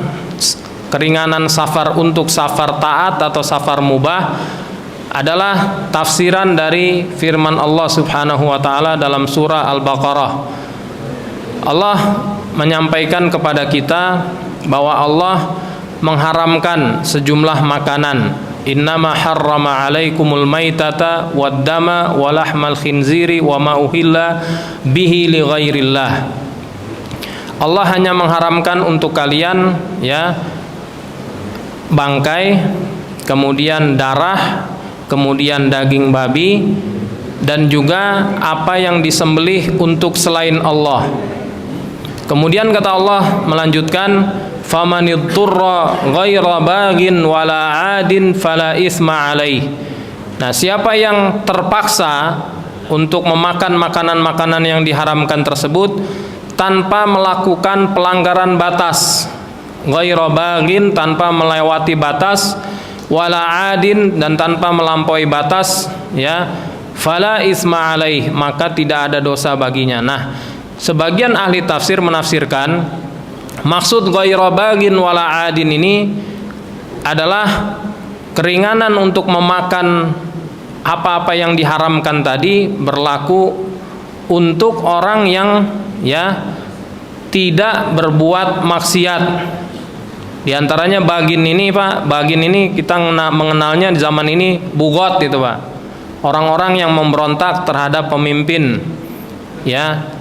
Speaker 1: keringanan safar untuk safar taat atau safar mubah adalah tafsiran dari firman Allah Subhanahu wa taala dalam surah Al-Baqarah. Allah menyampaikan kepada kita bahwa Allah mengharamkan sejumlah makanan. Innama harrama alaikumul maitata wad dama wa lahmal khinziri wa ma uhilla bihi li ghairillah. Allah hanya mengharamkan untuk kalian ya bangkai, kemudian darah, kemudian daging babi, dan juga apa yang disembelih untuk selain Allah. Kemudian kata Allah melanjutkan, famanidturra ghaira bagin wala adin fala isma alaih. Nah, siapa yang terpaksa untuk memakan makanan-makanan yang diharamkan tersebut tanpa melakukan pelanggaran batas, ghaira bagin, tanpa melewati batas, wala adin, dan tanpa melampaui batas, ya, fala isma alaih, maka tidak ada dosa baginya. Nah, sebagian ahli tafsir menafsirkan maksud ghaira bagin wala adin ini adalah keringanan untuk memakan apa-apa yang diharamkan tadi berlaku untuk orang yang ya tidak berbuat maksiat. Di antaranya bagin ini, Pak, bagin ini kita mengenalnya di zaman ini bugot itu, Pak. Orang-orang yang memberontak terhadap pemimpin. Ya.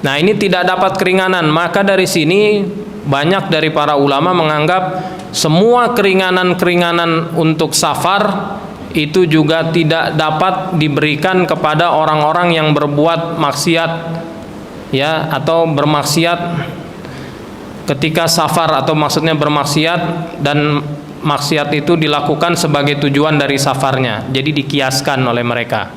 Speaker 1: Nah, ini tidak dapat keringanan. Maka dari sini banyak dari para ulama menganggap semua keringanan-keringanan untuk safar itu juga tidak dapat diberikan kepada orang-orang yang berbuat maksiat, ya, atau bermaksiat ketika safar, atau maksudnya bermaksiat dan maksiat itu dilakukan sebagai tujuan dari safarnya, jadi dikiaskan oleh mereka,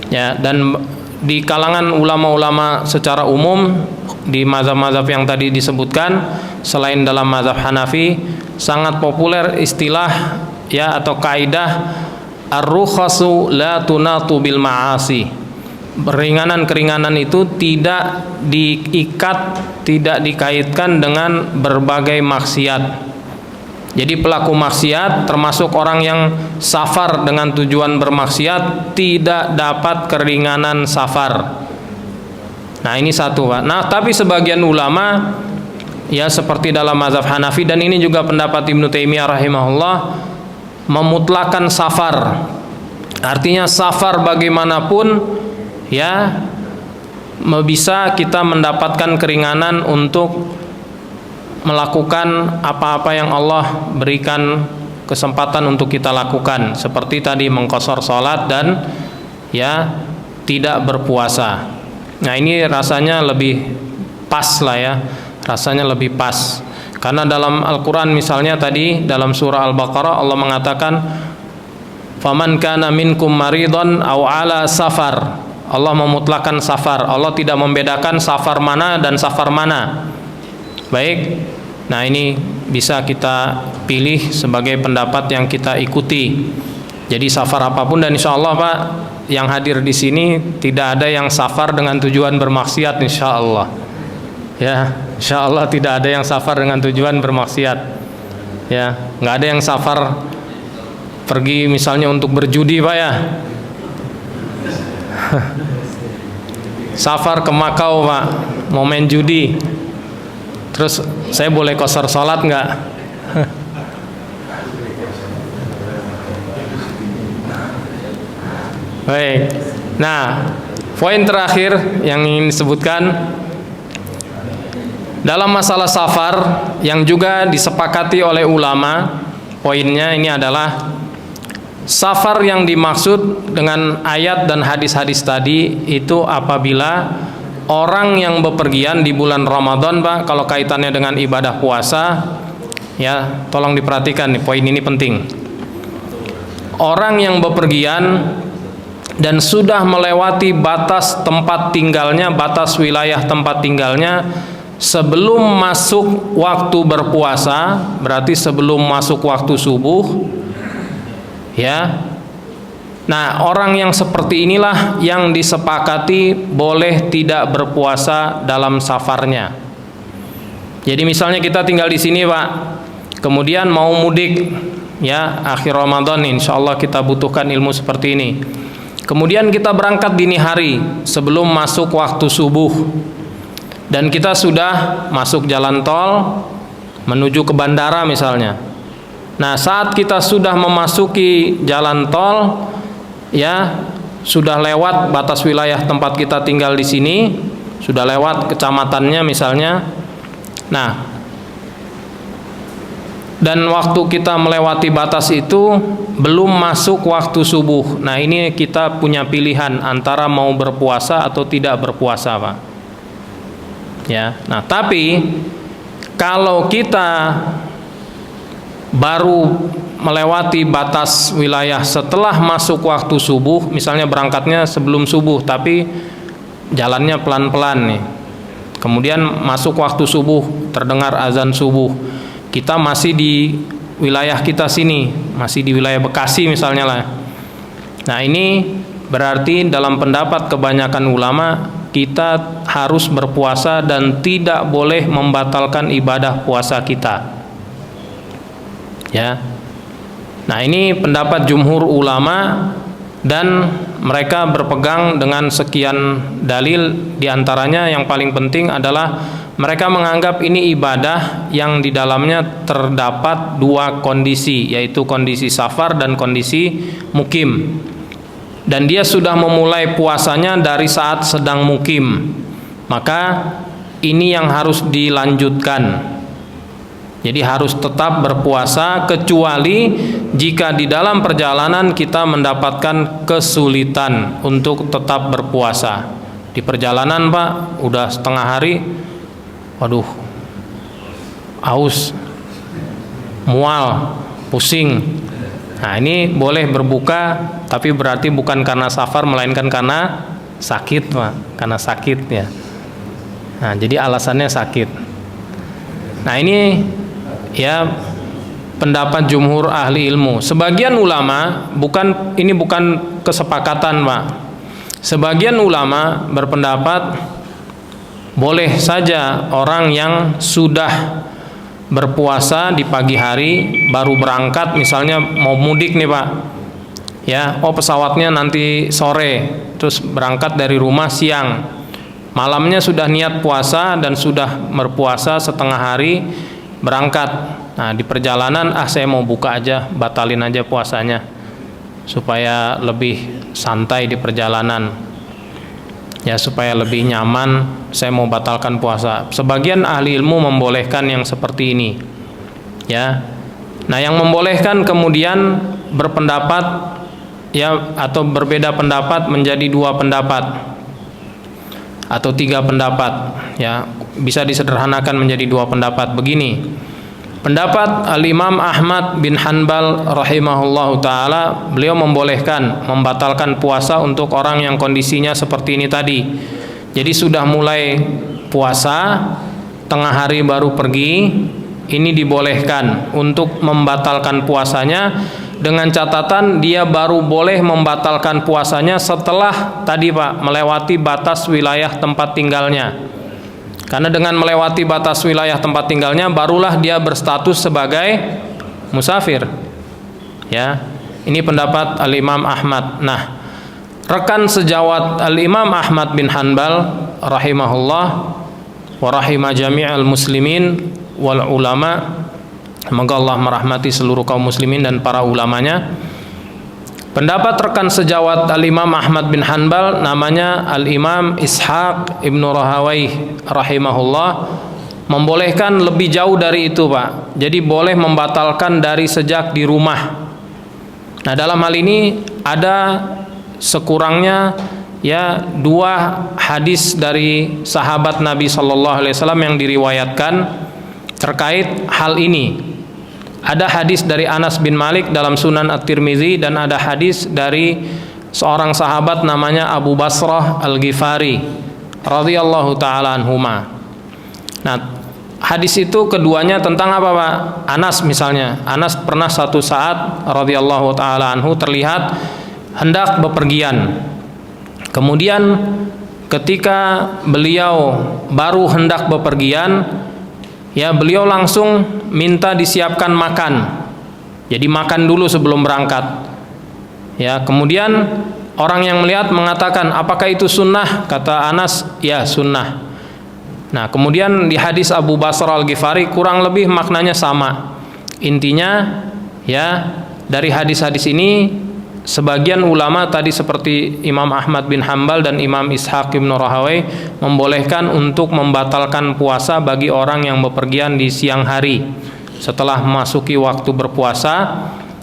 Speaker 1: ya. Dan di kalangan ulama-ulama secara umum di mazhab-mazhab yang tadi disebutkan, selain dalam mazhab Hanafi, sangat populer istilah ya atau kaidah ar-rukhasu la tunatu bil ma'asi. Keringanan-keringanan itu tidak diikat, tidak dikaitkan dengan berbagai maksiat. Jadi pelaku maksiat, termasuk orang yang safar dengan tujuan bermaksiat, tidak dapat keringanan safar. Nah, ini satu, Pak. Nah, tapi sebagian ulama ya seperti dalam mazhab Hanafi, dan ini juga pendapat Ibnu Taimiyah rahimahullah, memutlakan safar. Artinya safar bagaimanapun ya bisa kita mendapatkan keringanan untuk melakukan apa-apa yang Allah berikan kesempatan untuk kita lakukan, seperti tadi mengqashar salat dan ya tidak berpuasa. Nah, ini rasanya lebih pas lah ya, rasanya lebih pas. Karena dalam Al-Quran misalnya tadi dalam surah Al-Baqarah Allah mengatakan faman kana minkum maridon aw ala safar. Allah memutlakan safar. Allah tidak membedakan safar mana dan safar mana. Baik. Nah, ini bisa kita pilih sebagai pendapat yang kita ikuti. Jadi safar apapun, dan insya Allah, Pak, yang hadir di sini tidak ada yang safar dengan tujuan bermaksiat, insya Allah. Ya, insya Allah tidak ada yang safar dengan tujuan bermaksiat. Ya, nggak ada yang safar pergi misalnya untuk berjudi, Pak, ya. Safar ke Makau, Pak, mau main judi. Terus saya boleh qashar salat nggak? Baik. Nah, poin terakhir yang ingin disebutkan dalam masalah safar yang juga disepakati oleh ulama, poinnya ini adalah safar yang dimaksud dengan ayat dan hadis-hadis tadi itu apabila orang yang bepergian di bulan Ramadan, Pak, kalau kaitannya dengan ibadah puasa, ya, tolong diperhatikan nih, poin ini penting. Orang yang bepergian dan sudah melewati batas tempat tinggalnya, batas wilayah tempat tinggalnya sebelum masuk waktu berpuasa, berarti sebelum masuk waktu subuh, ya. Nah, orang yang seperti inilah yang disepakati boleh tidak berpuasa dalam safarnya. Jadi misalnya kita tinggal di sini Pak, kemudian mau mudik, ya akhir Ramadan insya Allah kita butuhkan ilmu seperti ini. Kemudian kita berangkat dini hari sebelum masuk waktu subuh, dan kita sudah masuk jalan tol menuju ke bandara misalnya. Nah, saat kita sudah memasuki jalan tol, ya sudah lewat batas wilayah tempat kita tinggal di sini, sudah lewat kecamatannya misalnya. Nah, dan waktu kita melewati batas itu belum masuk waktu subuh. Nah, ini kita punya pilihan antara mau berpuasa atau tidak berpuasa, Pak. Ya. Nah, tapi kalau kita baru melewati batas wilayah setelah masuk waktu subuh, misalnya berangkatnya sebelum subuh tapi jalannya pelan-pelan nih, kemudian masuk waktu subuh, terdengar azan subuh, kita masih di wilayah kita sini, masih di wilayah Bekasi misalnya lah. Nah, ini berarti dalam pendapat kebanyakan ulama kita harus berpuasa dan tidak boleh membatalkan ibadah puasa kita, ya. Nah, ini pendapat jumhur ulama, dan mereka berpegang dengan sekian dalil. Diantaranya yang paling penting adalah mereka menganggap ini ibadah yang di dalamnya terdapat dua kondisi, yaitu kondisi safar dan kondisi mukim. Dan dia sudah memulai puasanya dari saat sedang mukim, maka ini yang harus dilanjutkan. Jadi harus tetap berpuasa, kecuali jika di dalam perjalanan kita mendapatkan kesulitan untuk tetap berpuasa. Di perjalanan Pak, udah setengah hari, waduh, haus, mual, pusing. Nah, ini boleh berbuka, tapi berarti bukan karena safar, melainkan karena sakit Pak, karena sakit ya. Nah, jadi alasannya sakit. Nah, ini ya pendapat jumhur ahli ilmu. Sebagian ulama, ini bukan kesepakatan Pak, sebagian ulama berpendapat boleh saja orang yang sudah berpuasa di pagi hari baru berangkat, misalnya mau mudik nih Pak, ya, pesawatnya nanti sore, terus berangkat dari rumah siang, malamnya sudah niat puasa dan sudah berpuasa setengah hari, berangkat. Nah, di perjalanan saya mau buka aja, batalin aja puasanya supaya lebih santai di perjalanan, ya, supaya lebih nyaman, saya mau batalkan puasa. Sebagian ahli ilmu membolehkan yang seperti ini, ya. Nah, yang membolehkan kemudian berpendapat, ya, atau berbeda pendapat menjadi dua pendapat atau tiga pendapat, ya, bisa disederhanakan menjadi dua pendapat begini. Pendapat Al-Imam Ahmad bin Hanbal rahimahullahu ta'ala, beliau membolehkan membatalkan puasa untuk orang yang kondisinya seperti ini tadi. Jadi sudah mulai puasa, tengah hari baru pergi, ini dibolehkan untuk membatalkan puasanya, dengan catatan dia baru boleh membatalkan puasanya setelah tadi Pak melewati batas wilayah tempat tinggalnya. Karena dengan melewati batas wilayah tempat tinggalnya barulah dia berstatus sebagai musafir. Ya, ini pendapat Al-Imam Ahmad. Nah, rekan sejawat Al-Imam Ahmad bin Hanbal rahimahullah wa rahimah jami'al muslimin wal ulama, semoga Allah merahmati seluruh kaum muslimin dan para ulamanya. Pendapat rekan sejawat Al-Imam Ahmad bin Hanbal namanya Al-Imam Ishaq ibnu Rahawayh rahimahullah, membolehkan lebih jauh dari itu Pak. Jadi boleh membatalkan dari sejak di rumah. Nah, dalam hal ini ada sekurangnya ya dua hadis dari sahabat Nabi SAW yang diriwayatkan terkait hal ini. Ada hadis dari Anas bin Malik dalam Sunan At-Tirmizi, dan ada hadis dari seorang sahabat namanya Abu Basrah Al-Ghifari radhiyallahu taala anhuma. Nah, hadis itu keduanya tentang apa Pak? Anas misalnya, Anas pernah satu saat radhiyallahu taala anhu terlihat hendak bepergian. Kemudian ketika beliau baru hendak bepergian, ya beliau langsung minta disiapkan makan. Jadi makan dulu sebelum berangkat. Ya, kemudian orang yang melihat mengatakan, apakah itu sunnah? Kata Anas, ya sunnah. Nah, kemudian di hadis Abu Basrah Al-Ghifari kurang lebih maknanya sama. Intinya, ya, dari hadis-hadis ini sebagian ulama tadi seperti Imam Ahmad bin Hambal dan Imam Ishaq bin Rahawai membolehkan untuk membatalkan puasa bagi orang yang bepergian di siang hari setelah memasuki waktu berpuasa.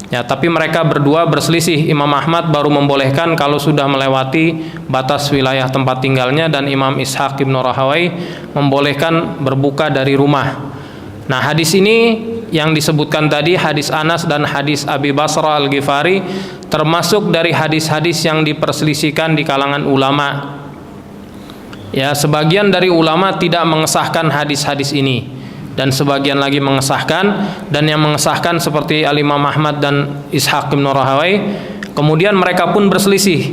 Speaker 1: Ya, tapi mereka berdua berselisih. Imam Ahmad baru membolehkan kalau sudah melewati batas wilayah tempat tinggalnya, dan Imam Ishaq bin Rahawai membolehkan berbuka dari rumah. Nah, hadis ini yang disebutkan tadi, hadis Anas dan hadis Abi Basrah Al-Ghifari, termasuk dari hadis-hadis yang diperselisihkan di kalangan ulama. Ya, sebagian dari ulama tidak mengesahkan hadis-hadis ini, dan sebagian lagi mengesahkan, dan yang mengesahkan seperti Al-Imam Ahmad dan Ishaq bin Rahawai. Kemudian mereka pun berselisih.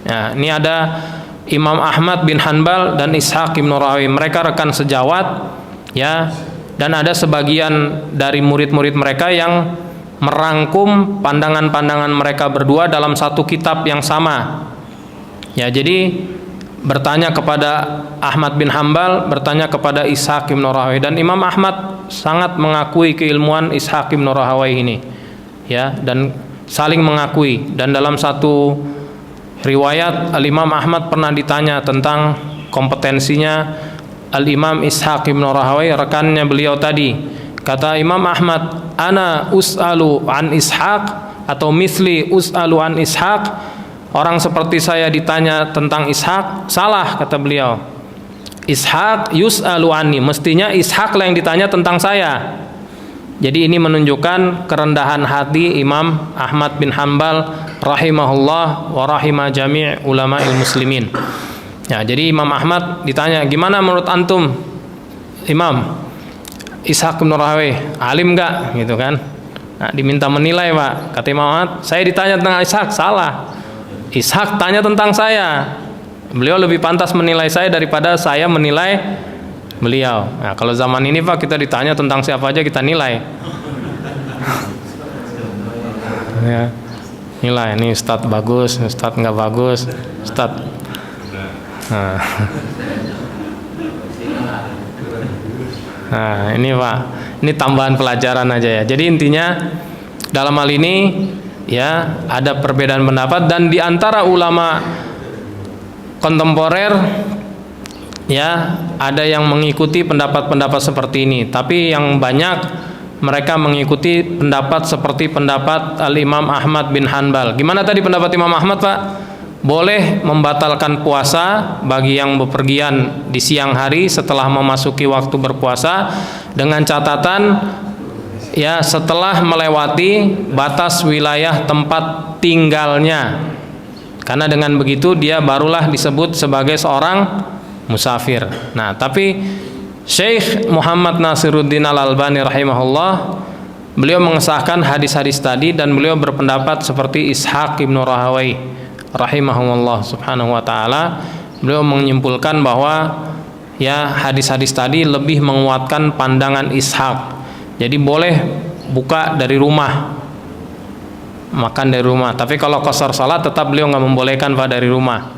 Speaker 1: Ya, ini ada Imam Ahmad bin Hanbal dan Ishaq bin Rahawai, mereka rekan sejawat, ya. Dan ada sebagian dari murid-murid mereka yang merangkum pandangan-pandangan mereka berdua dalam satu kitab yang sama. Ya, jadi bertanya kepada Ahmad bin Hambal, bertanya kepada Ishaq bin Rahawai, dan Imam Ahmad sangat mengakui keilmuan Ishaq bin Rahawai ini, ya, dan saling mengakui. Dan dalam satu riwayat Al-Imam Ahmad pernah ditanya tentang kompetensinya Al-Imam Ishaq bin Rahawai, rekannya beliau tadi. Kata Imam Ahmad, ana us'alu an Ishaq, atau misli us'alu an Ishaq, orang seperti saya ditanya tentang Ishaq. Salah, kata beliau. Ishaq yus'alu anni, mestinya Ishaq lah yang ditanya tentang saya. Jadi ini menunjukkan kerendahan hati Imam Ahmad bin Hambal rahimahullah wa rahimah jami' ulama'il muslimin. Ya, jadi Imam Ahmad ditanya, gimana menurut antum Imam Ishaq bin Rahawai, alim enggak, gitu kan? Nah, diminta menilai, Pak. Kata Imam Ahmad, saya ditanya tentang Ishaq. Salah, Ishaq tanya tentang saya. Beliau lebih pantas menilai saya daripada saya menilai beliau. Nah, kalau zaman ini, Pak, kita ditanya tentang siapa aja kita nilai. Ya, nilai, ini Ustadz bagus, Ustadz nggak bagus, Ustadz. Nah, ini Pak, ini tambahan pelajaran aja ya. Jadi intinya dalam hal ini, ya, ada perbedaan pendapat, dan di antara ulama kontemporer, ya, ada yang mengikuti pendapat-pendapat seperti ini, tapi yang banyak mereka mengikuti pendapat seperti pendapat Al-Imam Ahmad bin Hanbal. Gimana tadi pendapat Imam Ahmad, Pak? Boleh membatalkan puasa bagi yang bepergian di siang hari setelah memasuki waktu berpuasa, dengan catatan, ya, setelah melewati batas wilayah tempat tinggalnya, karena dengan begitu dia barulah disebut sebagai seorang musafir. Nah, tapi Syekh Muhammad Nasiruddin Al-Albani rahimahullah, beliau mengesahkan hadis-hadis tadi, dan beliau berpendapat seperti Ishaq bin Rahawai rahimahullah subhanahu wa ta'ala. Beliau menyimpulkan bahwa, ya, hadis-hadis tadi lebih menguatkan pandangan Ishaq. Jadi boleh buka dari rumah, makan dari rumah. Tapi kalau qasar salat tetap beliau nggak membolehkan, Pak, dari rumah.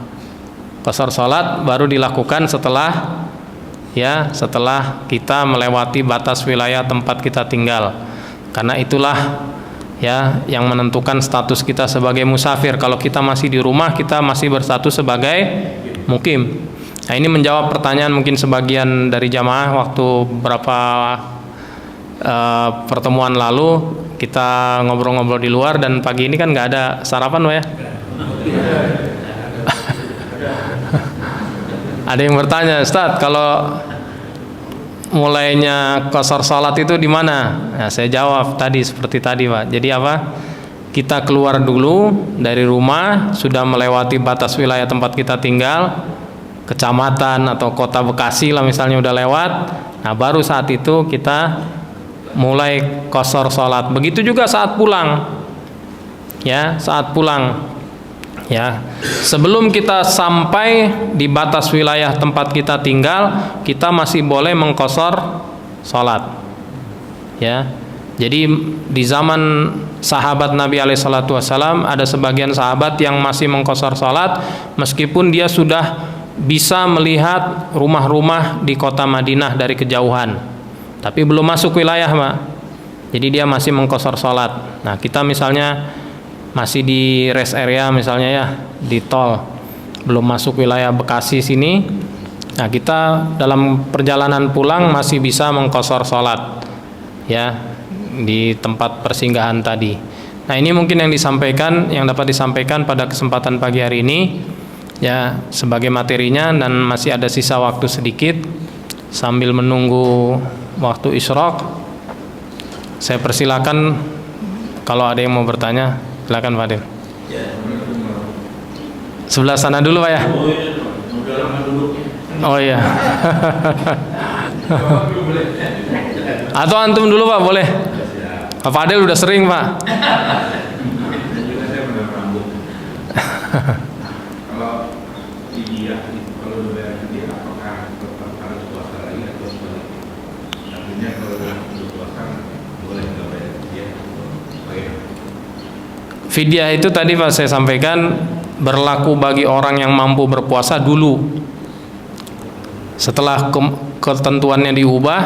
Speaker 1: Qasar salat baru dilakukan setelah, ya, setelah kita melewati batas wilayah tempat kita tinggal. Karena itulah, ya, yang menentukan status kita sebagai musafir. Kalau kita masih di rumah, kita masih berstatus sebagai mukim. Nah, ini menjawab pertanyaan mungkin sebagian dari jamaah waktu beberapa pertemuan lalu kita ngobrol-ngobrol di luar, dan pagi ini kan nggak ada sarapan, Pak, ya. Ada yang bertanya, Ustadz, kalau mulainya qasar salat itu di mana? Nah, saya jawab tadi seperti tadi, Pak. Jadi apa? Kita keluar dulu dari rumah, sudah melewati batas wilayah tempat kita tinggal, kecamatan atau kota Bekasi lah misalnya udah lewat. Nah, baru saat itu kita mulai qasar salat. Begitu juga saat pulang. Ya, saat pulang. Ya, sebelum kita sampai di batas wilayah tempat kita tinggal, kita masih boleh mengqasar salat. Ya. Jadi di zaman sahabat Nabi SAW ada sebagian sahabat yang masih mengqashar salat meskipun dia sudah bisa melihat rumah-rumah di kota Madinah dari kejauhan, tapi belum masuk wilayah, Pak. Jadi dia masih mengqashar salat. Nah, kita misalnya masih di rest area misalnya ya, di tol, belum masuk wilayah Bekasi sini. Nah, kita dalam perjalanan pulang masih bisa mengqashar salat. Ya, di tempat persinggahan tadi. Nah, ini mungkin yang dapat disampaikan pada kesempatan pagi hari ini ya, sebagai materinya, dan masih ada sisa waktu sedikit sambil menunggu waktu isyraq. Saya persilakan kalau ada yang mau bertanya, silakan Fadil. Sebelah sana dulu Pak ya. Oh iya. Atau antum dulu Pak, boleh. Pak Fadil udah sering Pak.
Speaker 2: Kalau fidyah, kalau bayar fidyah apakah tetap harus puasa lagi atau sebaliknya? Artinya kalau berpuasa boleh nggak bayar fidyah?
Speaker 1: Fidyah itu tadi Pak saya sampaikan berlaku bagi orang yang mampu berpuasa dulu. Setelah ketentuannya diubah,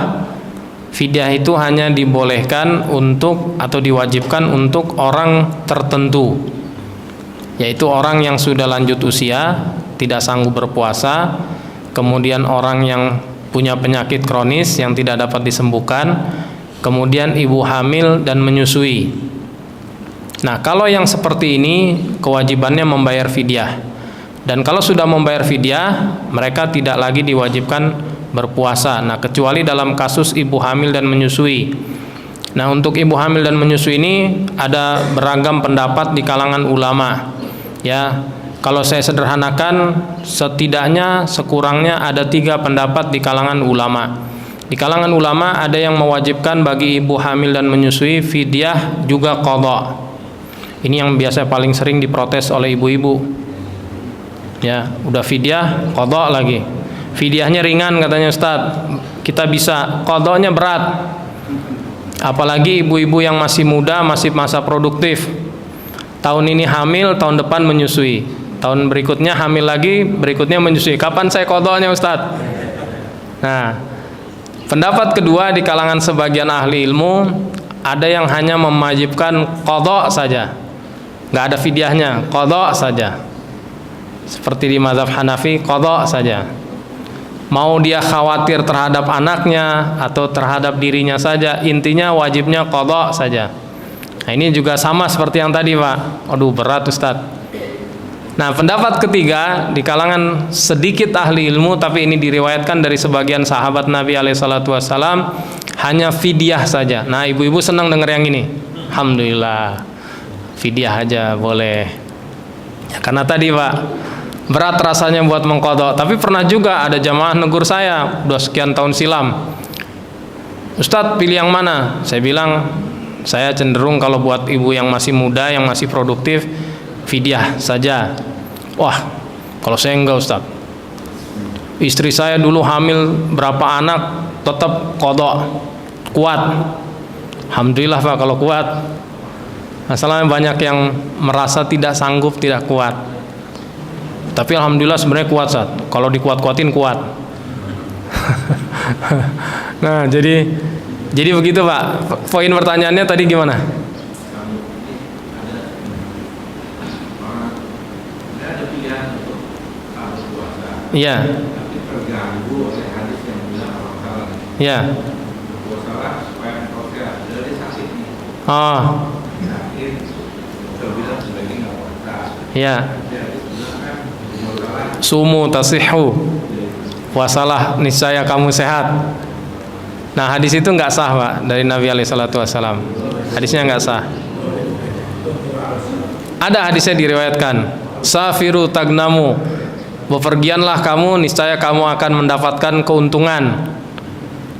Speaker 1: fidyah itu hanya dibolehkan untuk atau diwajibkan untuk orang tertentu, yaitu orang yang sudah lanjut usia, tidak sanggup berpuasa, kemudian orang yang punya penyakit kronis yang tidak dapat disembuhkan, kemudian ibu hamil dan menyusui. Nah, kalau yang seperti ini kewajibannya membayar fidyah. Dan kalau sudah membayar fidyah, mereka tidak lagi diwajibkan berpuasa. Nah, kecuali dalam kasus ibu hamil dan menyusui. Nah, untuk ibu hamil dan menyusui ini ada beragam pendapat di kalangan ulama. Ya, kalau saya sederhanakan, setidaknya sekurangnya ada 3 pendapat di kalangan ulama. Di kalangan ulama ada yang mewajibkan bagi ibu hamil dan menyusui fidyah juga qadha. Ini yang biasa paling sering diprotes oleh ibu-ibu. Ya, udah fidyah, qadha lagi. Fidyahnya ringan katanya Ustaz, kita bisa, qadhanya berat. Apalagi ibu-ibu yang masih muda, masih masa produktif. Tahun ini hamil, tahun depan menyusui. Tahun berikutnya hamil lagi, berikutnya menyusui. Kapan saya qadhanya Ustaz? Nah, pendapat kedua di kalangan sebagian ahli ilmu, ada yang hanya mewajibkan qadha saja. Nggak ada fidyahnya, qadha saja. Seperti di mazhab Hanafi, qadha saja. Mau dia khawatir terhadap anaknya atau terhadap dirinya saja, intinya wajibnya qadha saja. Nah, ini juga sama seperti yang tadi Pak. Aduh, berat Ustaz. Nah, pendapat ketiga di kalangan sedikit ahli ilmu, tapi ini diriwayatkan dari sebagian sahabat Nabi SAW, hanya fidyah saja. Nah, ibu-ibu senang dengar yang ini. Alhamdulillah, fidyah aja boleh. Ya, karena tadi Pak, berat rasanya buat mengqadha. Tapi pernah juga ada jamaah negur saya, udah sekian tahun silam, Ustadz pilih yang mana? Saya bilang, saya cenderung kalau buat ibu yang masih muda, yang masih produktif, fidyah saja. Wah, kalau saya enggak Ustadz, istri saya dulu hamil berapa anak, tetap qadha, kuat. Alhamdulillah Pak kalau kuat. Masalahnya banyak yang merasa tidak sanggup, tidak kuat. Tapi alhamdulillah sebenarnya kuat Ustaz. Kalau dikuat-kuatin kuat. Nah, jadi begitu Pak. Poin pertanyaannya tadi gimana? Iya. Iya. Oh. Iya. Sumu tasihhu, puasalah niscaya kamu sehat. Nah, hadis itu nggak sah Pak dari Nabi SAW. Hadisnya nggak sah. Ada hadisnya diriwayatkan, safiru tagnamu, bepergianlah kamu niscaya kamu akan mendapatkan keuntungan.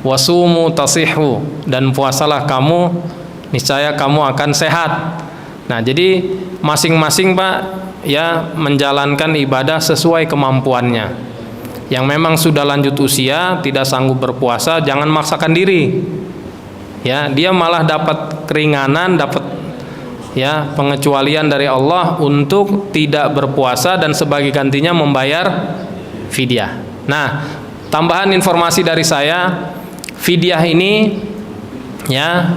Speaker 1: Wasumu tasihhu, dan puasalah kamu niscaya kamu akan sehat. Nah, jadi masing-masing Pak ya menjalankan ibadah sesuai kemampuannya. yang memang sudah lanjut usia, tidak sanggup berpuasa, jangan maksakan diri. Ya, dia malah dapat keringanan, dapat ya pengecualian dari Allah untuk tidak berpuasa dan sebagai gantinya membayar fidyah. Nah, tambahan informasi dari saya, fidyah ini ya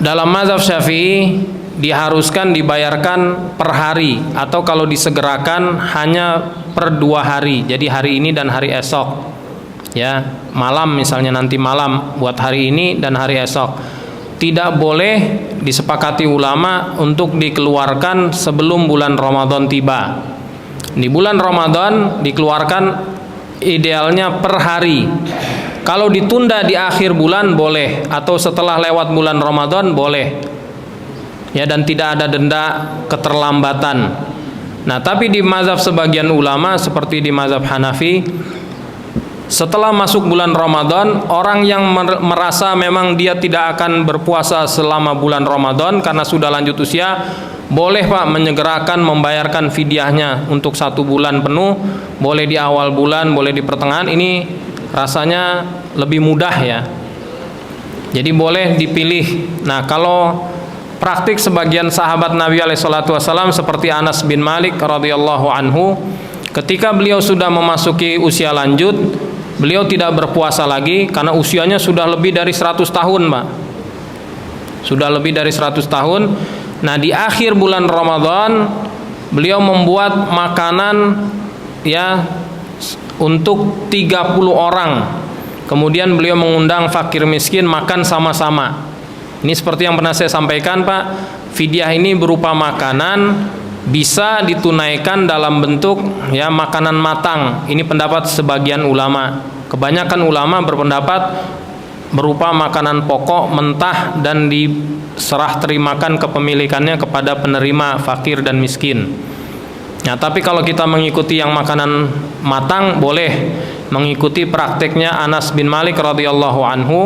Speaker 1: dalam mazhab Syafi'i diharuskan dibayarkan per hari, atau kalau disegerakan hanya per 2 hari. Jadi hari ini dan hari esok. Ya, malam misalnya, nanti malam buat hari ini dan hari esok. Tidak boleh, disepakati ulama, untuk dikeluarkan sebelum bulan Ramadan tiba. Di bulan Ramadan dikeluarkan idealnya per hari. Kalau ditunda di akhir bulan boleh, atau setelah lewat bulan Ramadan boleh. Ya, dan tidak ada denda keterlambatan. Nah, tapi di mazhab sebagian ulama seperti di mazhab Hanafi, setelah masuk bulan Ramadan, orang yang merasa memang dia tidak akan berpuasa selama bulan Ramadan karena sudah lanjut usia, boleh Pak menyegerakan membayarkan fidyahnya untuk 1 bulan penuh. Boleh di awal bulan, boleh di pertengahan. Ini rasanya lebih mudah ya. Jadi boleh dipilih. Nah, kalau praktik sebagian sahabat Nabi SAW seperti Anas bin Malik radhiyallahu anhu, ketika beliau sudah memasuki usia lanjut, beliau tidak berpuasa lagi karena usianya sudah lebih dari 100 tahun, Pak. Sudah lebih dari 100 tahun. Nah, di akhir bulan Ramadan beliau membuat makanan ya untuk 30 orang. Kemudian beliau mengundang fakir miskin makan sama-sama. Ini seperti yang pernah saya sampaikan, Pak, fidyah ini berupa makanan, bisa ditunaikan dalam bentuk ya makanan matang. Ini pendapat sebagian ulama. Kebanyakan ulama berpendapat berupa makanan pokok mentah dan diserah terimakan kepemilikannya kepada penerima fakir dan miskin. Nah, tapi kalau kita mengikuti yang makanan matang, boleh mengikuti prakteknya Anas bin Malik radhiyallahu anhu.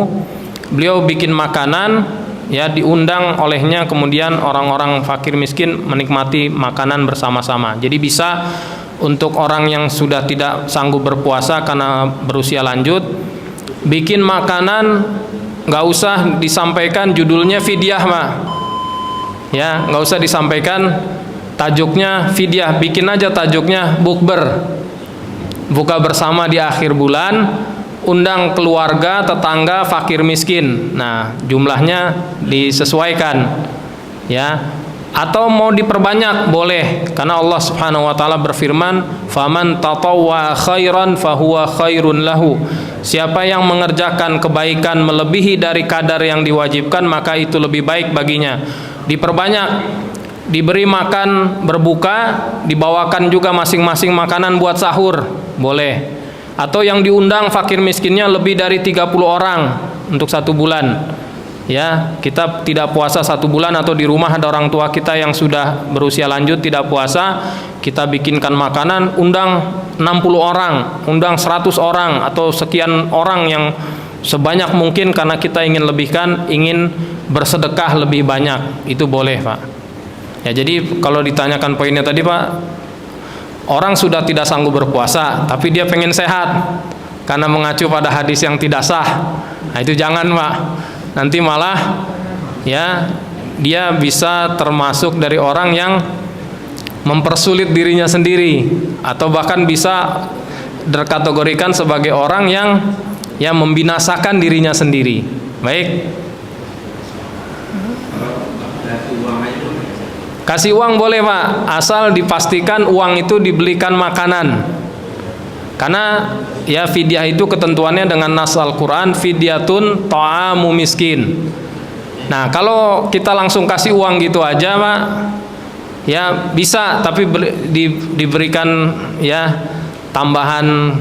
Speaker 1: Beliau bikin makanan, ya diundang olehnya, kemudian orang-orang fakir miskin menikmati makanan bersama-sama. Jadi bisa untuk orang yang sudah tidak sanggup berpuasa karena berusia lanjut, bikin makanan, nggak usah disampaikan judulnya fidyah, Pak. Ya, nggak usah disampaikan tajuknya fidyah, bikin aja tajuknya bukber, buka bersama di akhir bulan. Undang keluarga, tetangga, fakir miskin. Nah, jumlahnya disesuaikan ya. Atau mau diperbanyak boleh, karena Allah Subhanahu wa taala berfirman, "Faman tatawwa khairan fahuwa khairun lahu." Siapa yang mengerjakan kebaikan melebihi dari kadar yang diwajibkan, maka itu lebih baik baginya. Diperbanyak, diberi makan berbuka, dibawakan juga masing-masing makanan buat sahur, boleh. Atau yang diundang fakir miskinnya lebih dari 30 orang untuk 1 bulan. Ya, kita tidak puasa 1 bulan, atau di rumah ada orang tua kita yang sudah berusia lanjut tidak puasa, kita bikinkan makanan, undang 60 orang, undang 100 orang, atau sekian orang yang sebanyak mungkin, karena kita ingin lebihkan, ingin bersedekah lebih banyak. Itu boleh, Pak. Ya, jadi kalau ditanyakan poinnya tadi, Pak, orang sudah tidak sanggup berpuasa, tapi dia pengen sehat karena mengacu pada hadis yang tidak sah. Nah, itu jangan, Pak. Nanti malah ya dia bisa termasuk dari orang yang mempersulit dirinya sendiri, atau bahkan bisa dikategorikan sebagai orang yang membinasakan dirinya sendiri. Baik. Kasih uang boleh, Pak, asal dipastikan uang itu dibelikan makanan. Karena ya fidyah itu ketentuannya dengan nas Al-Quran, fidyatun ta'amu miskin. Nah, kalau kita langsung kasih uang gitu aja, Pak, ya bisa, tapi diberikan ya tambahan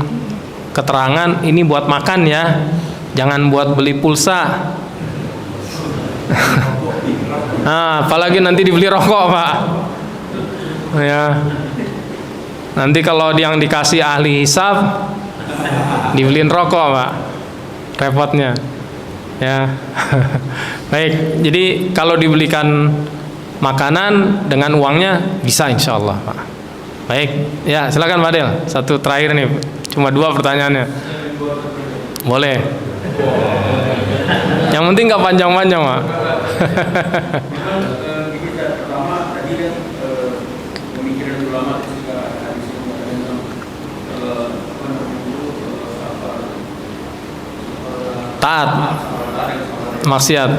Speaker 1: keterangan, ini buat makan ya, jangan buat beli pulsa. Nah, apalagi nanti dibeli rokok, Pak. Ya. Nanti kalau yang dikasih ahli hisab dibeliin rokok, Pak. Repotnya. Ya. Baik, jadi kalau dibelikan makanan dengan uangnya bisa, insya Allah, Pak. Baik, ya silakan Pak Del. Satu terakhir nih, cuma 2 pertanyaannya. Boleh. Yang penting nggak panjang-panjang, Pak.
Speaker 3: Pertama tadi kan pemikiran ulama ketika hadis yang mengatakan
Speaker 1: Taat, maksiat.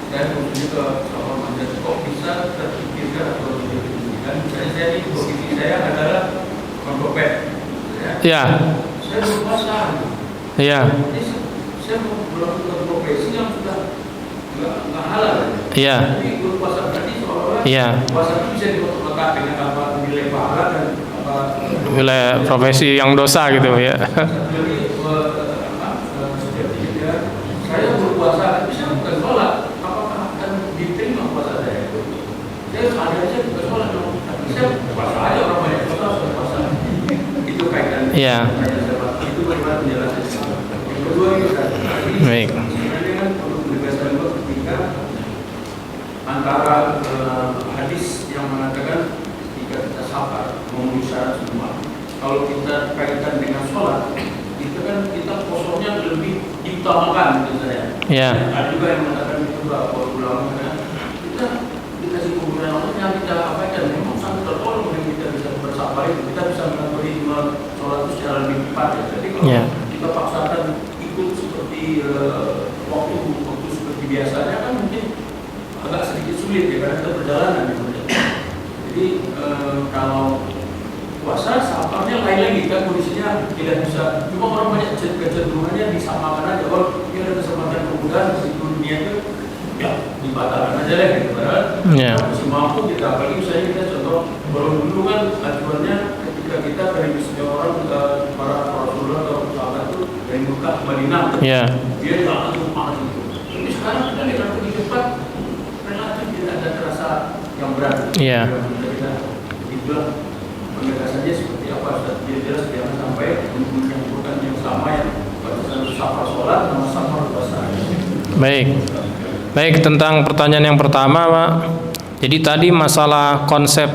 Speaker 3: Saya juga soal mandat kok bisa terpikirkan atau dipikirkan. Misalnya saya di posisi saya adalah mengkopet.
Speaker 1: Ya.
Speaker 3: Saya berpuasa.
Speaker 1: Ya.
Speaker 3: Saya melakukan profesi yang sudah nggak halal.
Speaker 1: Iya.
Speaker 3: Jadi berpuasa berarti seolah-olah puasa itu bisa diletakkan dengan apa nilai pahala dan apa
Speaker 1: wilayah profesi yang dosa gitu ya.
Speaker 3: Jadi saya berpuasa, tapi saya bukan sholat. Apakah akan diterima puasa saya? Saya ada aja bukan sholat dong. Tapi saya puasa aja, orang banyak puasa. Itu kaitannya.
Speaker 1: Iya.
Speaker 3: Itu bagaimana penjelasannya? Yang kedua itu kan.
Speaker 1: Baik.
Speaker 3: Sebenarnya kan perlu menegaskan juga ketika antara hadis yang mengatakan jika kita safar memenuhi syarat semua. Kalau kita kaitkan dengan sholat, itu kan kita posturnya lebih diutamakan misalnya.
Speaker 1: Ya.
Speaker 3: Ada juga yang mengatakan itu bahwa ulama kita dikasih kemudian Allah yang kita abaikan memang sangat tertolong dan kita bisa bersabar itu kita bisa mengatur sholat itu secara lebih cepat ya. Jadi kalau kita paksakan ikut seperti waktu seperti biasanya kan mungkin agak sedikit sulit ya karena kita perjalanan gitu. Jadi kalau puasa safarnya lain lagi kan kondisinya tidak bisa, cuma orang banyak kecenderungannya disamakan aja. Kalau ini ada kesempatan kemudahan di dunia itu ya dibatalkan aja deh gitu. Padahal masih mampu kita, apalagi misalnya kita contoh baru dulu kan aturannya ketika kita dari misalnya orang para Rasulullah atau sahabat itu dari Mekah ke Madinah, dia tidak langsung panas itu. Tapi sekarang kita lihat lebih cepat, relatif tidak ada terasa yang berat. Kita itulah penegasannya seperti apa? Dia jelas jangan sampai menyebutkan yang sama yang batasan safar sholat sama safar puasa.
Speaker 1: Baik, tentang pertanyaan yang pertama, Pak. Jadi tadi masalah konsep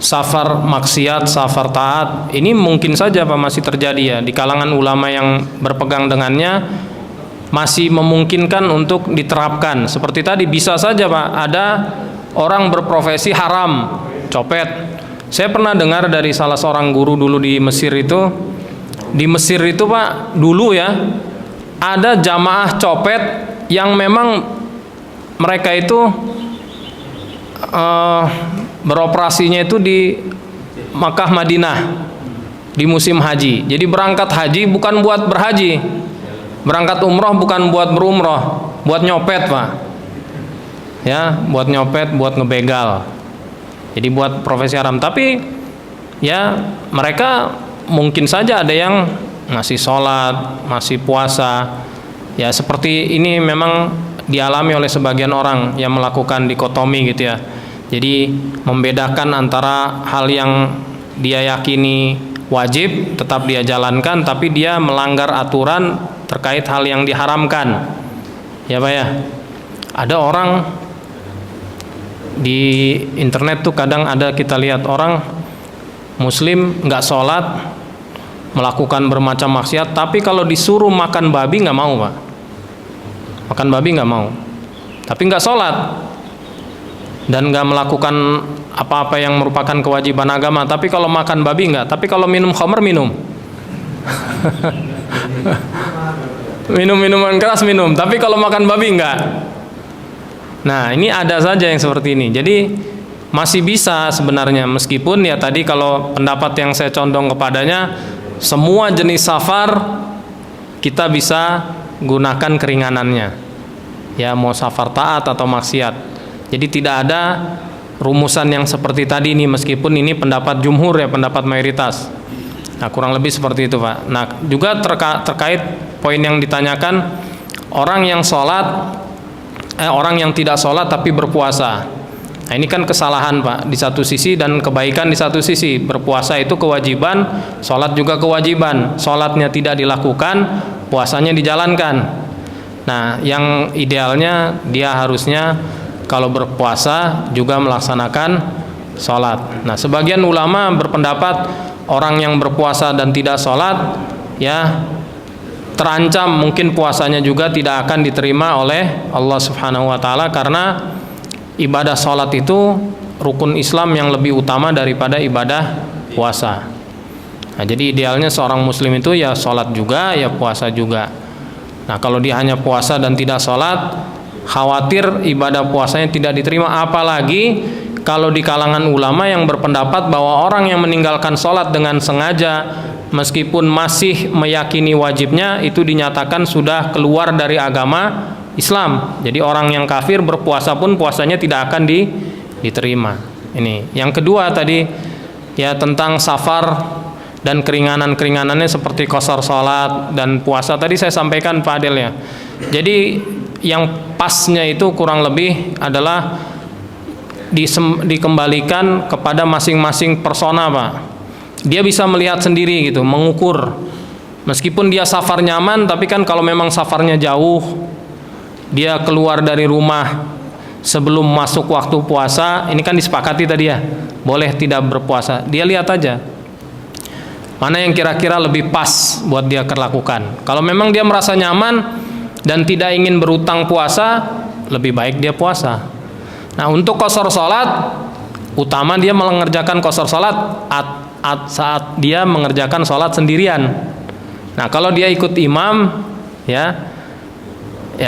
Speaker 1: safar maksiat, safar taat, ini mungkin saja Pak masih terjadi ya di kalangan ulama yang berpegang dengannya, masih memungkinkan untuk diterapkan. Seperti tadi bisa saja Pak, ada orang berprofesi haram, copet. Saya pernah dengar dari salah seorang guru dulu di Mesir itu. Di Mesir itu Pak, dulu ya, ada jamaah copet yang memang mereka itu beroperasinya itu di Makkah Madinah di musim haji. Jadi berangkat haji bukan buat berhaji, berangkat umroh bukan buat berumroh, buat nyopet Pak. Ya, buat nyopet, buat ngebegal. Jadi buat profesi haram. Tapi ya mereka mungkin saja ada yang masih sholat, masih puasa. Ya seperti ini memang dialami oleh sebagian orang yang melakukan dikotomi gitu ya. Jadi membedakan antara hal yang dia yakini wajib tetap dia jalankan, tapi dia melanggar aturan terkait hal yang diharamkan. Ya Pak ya. Ada orang di internet tuh kadang ada kita lihat orang muslim nggak sholat, melakukan bermacam maksiat, tapi kalau disuruh makan babi nggak mau Pak. Makan babi nggak mau, tapi nggak sholat dan nggak melakukan apa-apa yang merupakan kewajiban agama. Tapi kalau makan babi nggak, tapi kalau minum khamr minum. Minum minuman keras minum, tapi kalau makan babi nggak. Nah ini ada saja yang seperti ini. Jadi masih bisa sebenarnya, meskipun ya tadi kalau pendapat yang saya condong kepadanya, semua jenis safar kita bisa gunakan keringanannya. Ya mau safar taat atau maksiat. Jadi tidak ada rumusan yang seperti tadi ini, meskipun ini pendapat jumhur ya, pendapat mayoritas. Nah kurang lebih seperti itu Pak. Nah juga terkait poin yang ditanyakan, orang yang sholat, orang yang tidak sholat tapi berpuasa. Nah ini kan kesalahan Pak di satu sisi dan kebaikan di satu sisi. Berpuasa itu kewajiban, sholat juga kewajiban. Sholatnya tidak dilakukan, puasanya dijalankan. Nah yang idealnya dia harusnya kalau berpuasa juga melaksanakan sholat. Nah, sebagian ulama berpendapat orang yang berpuasa dan tidak sholat, ya terancam mungkin puasanya juga tidak akan diterima oleh Allah Subhanahu wa Ta'ala, karena ibadah sholat itu rukun Islam yang lebih utama daripada ibadah puasa. Nah, jadi idealnya seorang muslim itu ya sholat juga, ya puasa juga. Nah, kalau dia hanya puasa dan tidak sholat, khawatir ibadah puasanya tidak diterima. Apalagi kalau di kalangan ulama yang berpendapat bahwa orang yang meninggalkan sholat dengan sengaja, meskipun masih meyakini wajibnya, itu dinyatakan sudah keluar dari agama Islam. Jadi orang yang kafir berpuasa pun puasanya tidak akan diterima. Ini yang kedua tadi, ya tentang safar dan keringanan-keringanannya seperti qasar sholat dan puasa tadi saya sampaikan Pak Adel ya. Jadi yang pasnya itu kurang lebih adalah dikembalikan kepada masing-masing persona Pak. Dia bisa melihat sendiri gitu, mengukur. Meskipun dia safar nyaman, tapi kan kalau memang safarnya jauh, dia keluar dari rumah sebelum masuk waktu puasa, ini kan disepakati tadi ya, boleh tidak berpuasa. Dia lihat aja mana yang kira-kira lebih pas buat dia lakukan. Kalau memang dia merasa nyaman dan tidak ingin berutang puasa, lebih baik dia puasa. Nah, untuk qasar sholat, utama dia mengerjakan qasar sholat saat dia mengerjakan sholat sendirian. Nah, kalau dia ikut imam, ya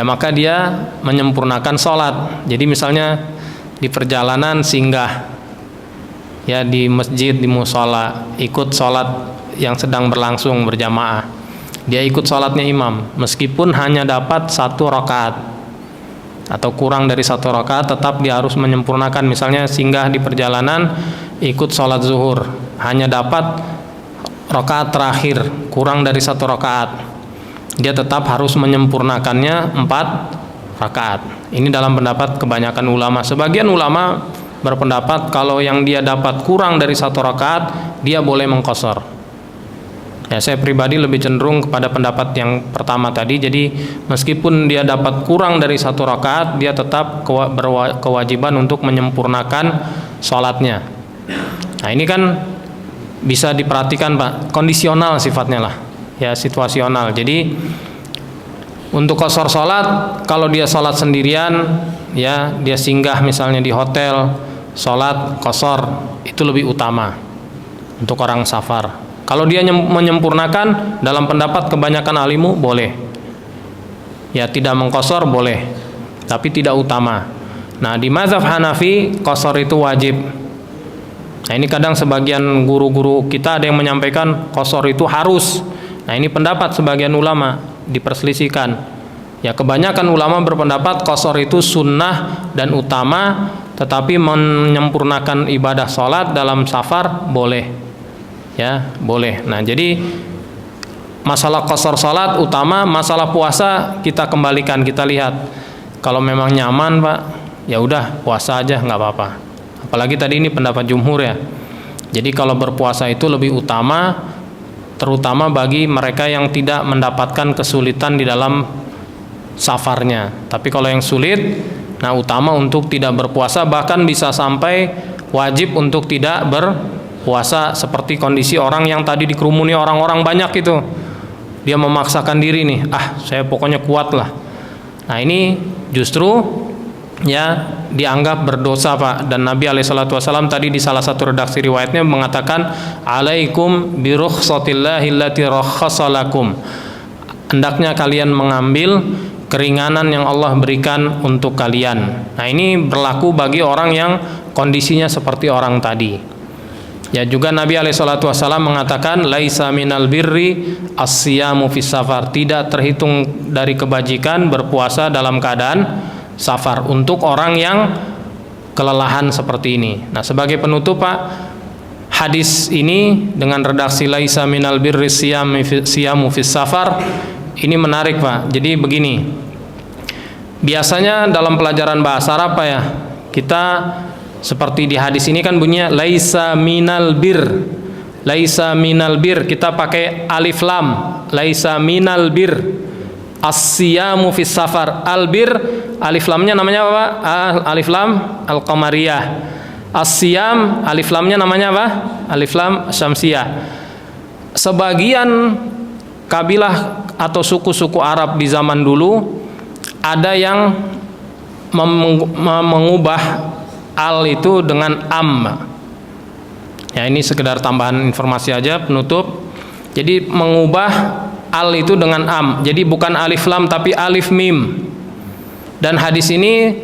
Speaker 1: maka dia menyempurnakan sholat. Jadi misalnya di perjalanan singgah, ya di masjid, di musola, ikut sholat yang sedang berlangsung berjamaah. Dia ikut sholatnya imam, meskipun hanya dapat 1 rakaat atau kurang dari 1 rakaat, tetap dia harus menyempurnakan. Misalnya singgah di perjalanan, ikut sholat zuhur, hanya dapat rakaat terakhir, kurang dari 1 rakaat, dia tetap harus menyempurnakannya 4 rakaat. Ini dalam pendapat kebanyakan ulama. Sebagian ulama berpendapat kalau yang dia dapat kurang dari 1 rakaat, dia boleh mengqasar. Ya, saya pribadi lebih cenderung kepada pendapat yang pertama tadi. Jadi meskipun dia dapat kurang dari 1 rakaat, dia tetap berkewajiban untuk menyempurnakan sholatnya. Nah, ini kan bisa diperhatikan Pak, kondisional sifatnya lah, ya situasional. Jadi untuk qasar sholat, kalau dia sholat sendirian, ya dia singgah misalnya di hotel, sholat qasar itu lebih utama untuk orang safar. Kalau dia menyempurnakan, dalam pendapat kebanyakan alimu boleh, ya tidak mengqasar boleh, tapi tidak utama. Nah, di mazhab Hanafi qasar itu wajib. Nah, ini kadang sebagian guru-guru kita ada yang menyampaikan qasar itu harus. Nah, ini pendapat sebagian ulama diperselisihkan. Ya, kebanyakan ulama berpendapat qasar itu sunnah dan utama, tetapi menyempurnakan ibadah sholat dalam safar boleh. Ya, boleh. Nah, jadi masalah qasar sholat utama, masalah puasa kita kembalikan, kita lihat. Kalau memang nyaman Pak, ya udah puasa aja nggak apa-apa. Apalagi tadi ini pendapat jumhur ya. Jadi kalau berpuasa itu lebih utama, terutama bagi mereka yang tidak mendapatkan kesulitan di dalam safarnya. Tapi kalau yang sulit, nah utama untuk tidak berpuasa, bahkan bisa sampai wajib untuk tidak berpuasa, seperti kondisi orang yang tadi dikerumuni orang-orang banyak itu. Dia memaksakan diri nih, saya pokoknya kuat lah. Nah, ini justru ya dianggap berdosa Pak. Dan Nabi SAW tadi di salah satu redaksi riwayatnya mengatakan, alaikum bi rukhsatillahi allati rakhasalakum, hendaknya kalian mengambil keringanan yang Allah berikan untuk kalian. Nah, ini berlaku bagi orang yang kondisinya seperti orang tadi. Ya, juga Nabi SAW mengatakan, laisa minal birri as-siyamu fis safar, tidak terhitung dari kebajikan berpuasa dalam keadaan safar, untuk orang yang kelelahan seperti ini. Nah, sebagai penutup Pak, hadis ini dengan redaksi laisa minal birri siyamu fis safar ini menarik Pak. Jadi begini, biasanya dalam pelajaran bahasa Arab Pak ya, kita seperti di hadis ini kan bunyinya laisa minal bir. Laisa minal bir, kita pakai alif lam. Laisa minal bir as-siyamu fis safar. Al bir, alif lamnya namanya apa Pak? Alif lam al-qamariyah. As-siyam, alif lamnya namanya apa? Alif lam syamsiyah. Sebagian kabilah atau suku-suku Arab di zaman dulu ada yang mengubah al itu dengan am. Ya, ini sekedar tambahan informasi aja penutup. Jadi mengubah al itu dengan am. Jadi bukan alif lam tapi alif mim. Dan hadis ini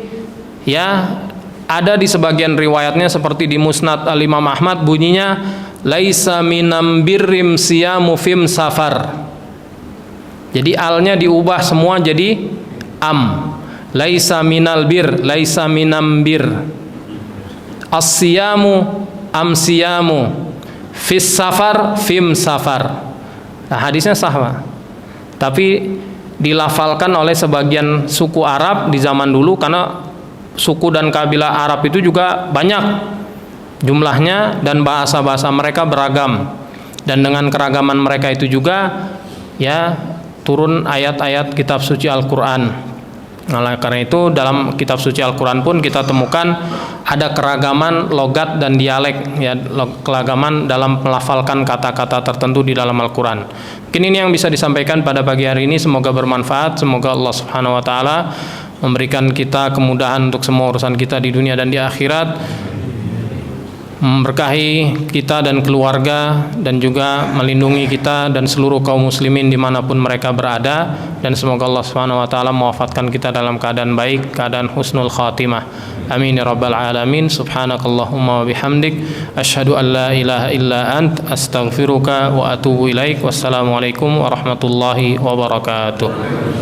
Speaker 1: ya ada di sebagian riwayatnya seperti di Musnad Al-Imam Ahmad, bunyinya laisa minam birrim siyamu fim safar. Jadi alnya diubah semua jadi am. Laisa minal bir, laisa minam bir. As-siyamu am siyamu, fis safar fim safar. Nah, hadisnya sah, Pak. Tapi dilafalkan oleh sebagian suku Arab di zaman dulu, karena suku dan kabilah Arab itu juga banyak jumlahnya dan bahasa-bahasa mereka beragam. Dan dengan keragaman mereka itu juga ya turun ayat-ayat kitab suci Al-Qur'an. Nah, karena itu dalam kitab suci Al-Quran pun kita temukan ada keragaman logat dan dialek, ya, keragaman dalam melafalkan kata-kata tertentu di dalam Al-Quran. Mungkin ini yang bisa disampaikan pada pagi hari ini. Semoga bermanfaat. Semoga Allah Subhanahu Wa Taala memberikan kita kemudahan untuk semua urusan kita di dunia dan di akhirat, memberkahi kita dan keluarga, dan juga melindungi kita dan seluruh kaum muslimin dimanapun mereka berada. Dan semoga Allah Subhanahu Wa Taala mewafatkan kita dalam keadaan baik, keadaan husnul khatimah. Amin ya rabbal alamin. Subhanakallahumma wa bihamdik, asyhadu an la ilaha illa ant, astaghfiruka wa atubu ilaik. Wassalamualaikum warahmatullahi wabarakatuh.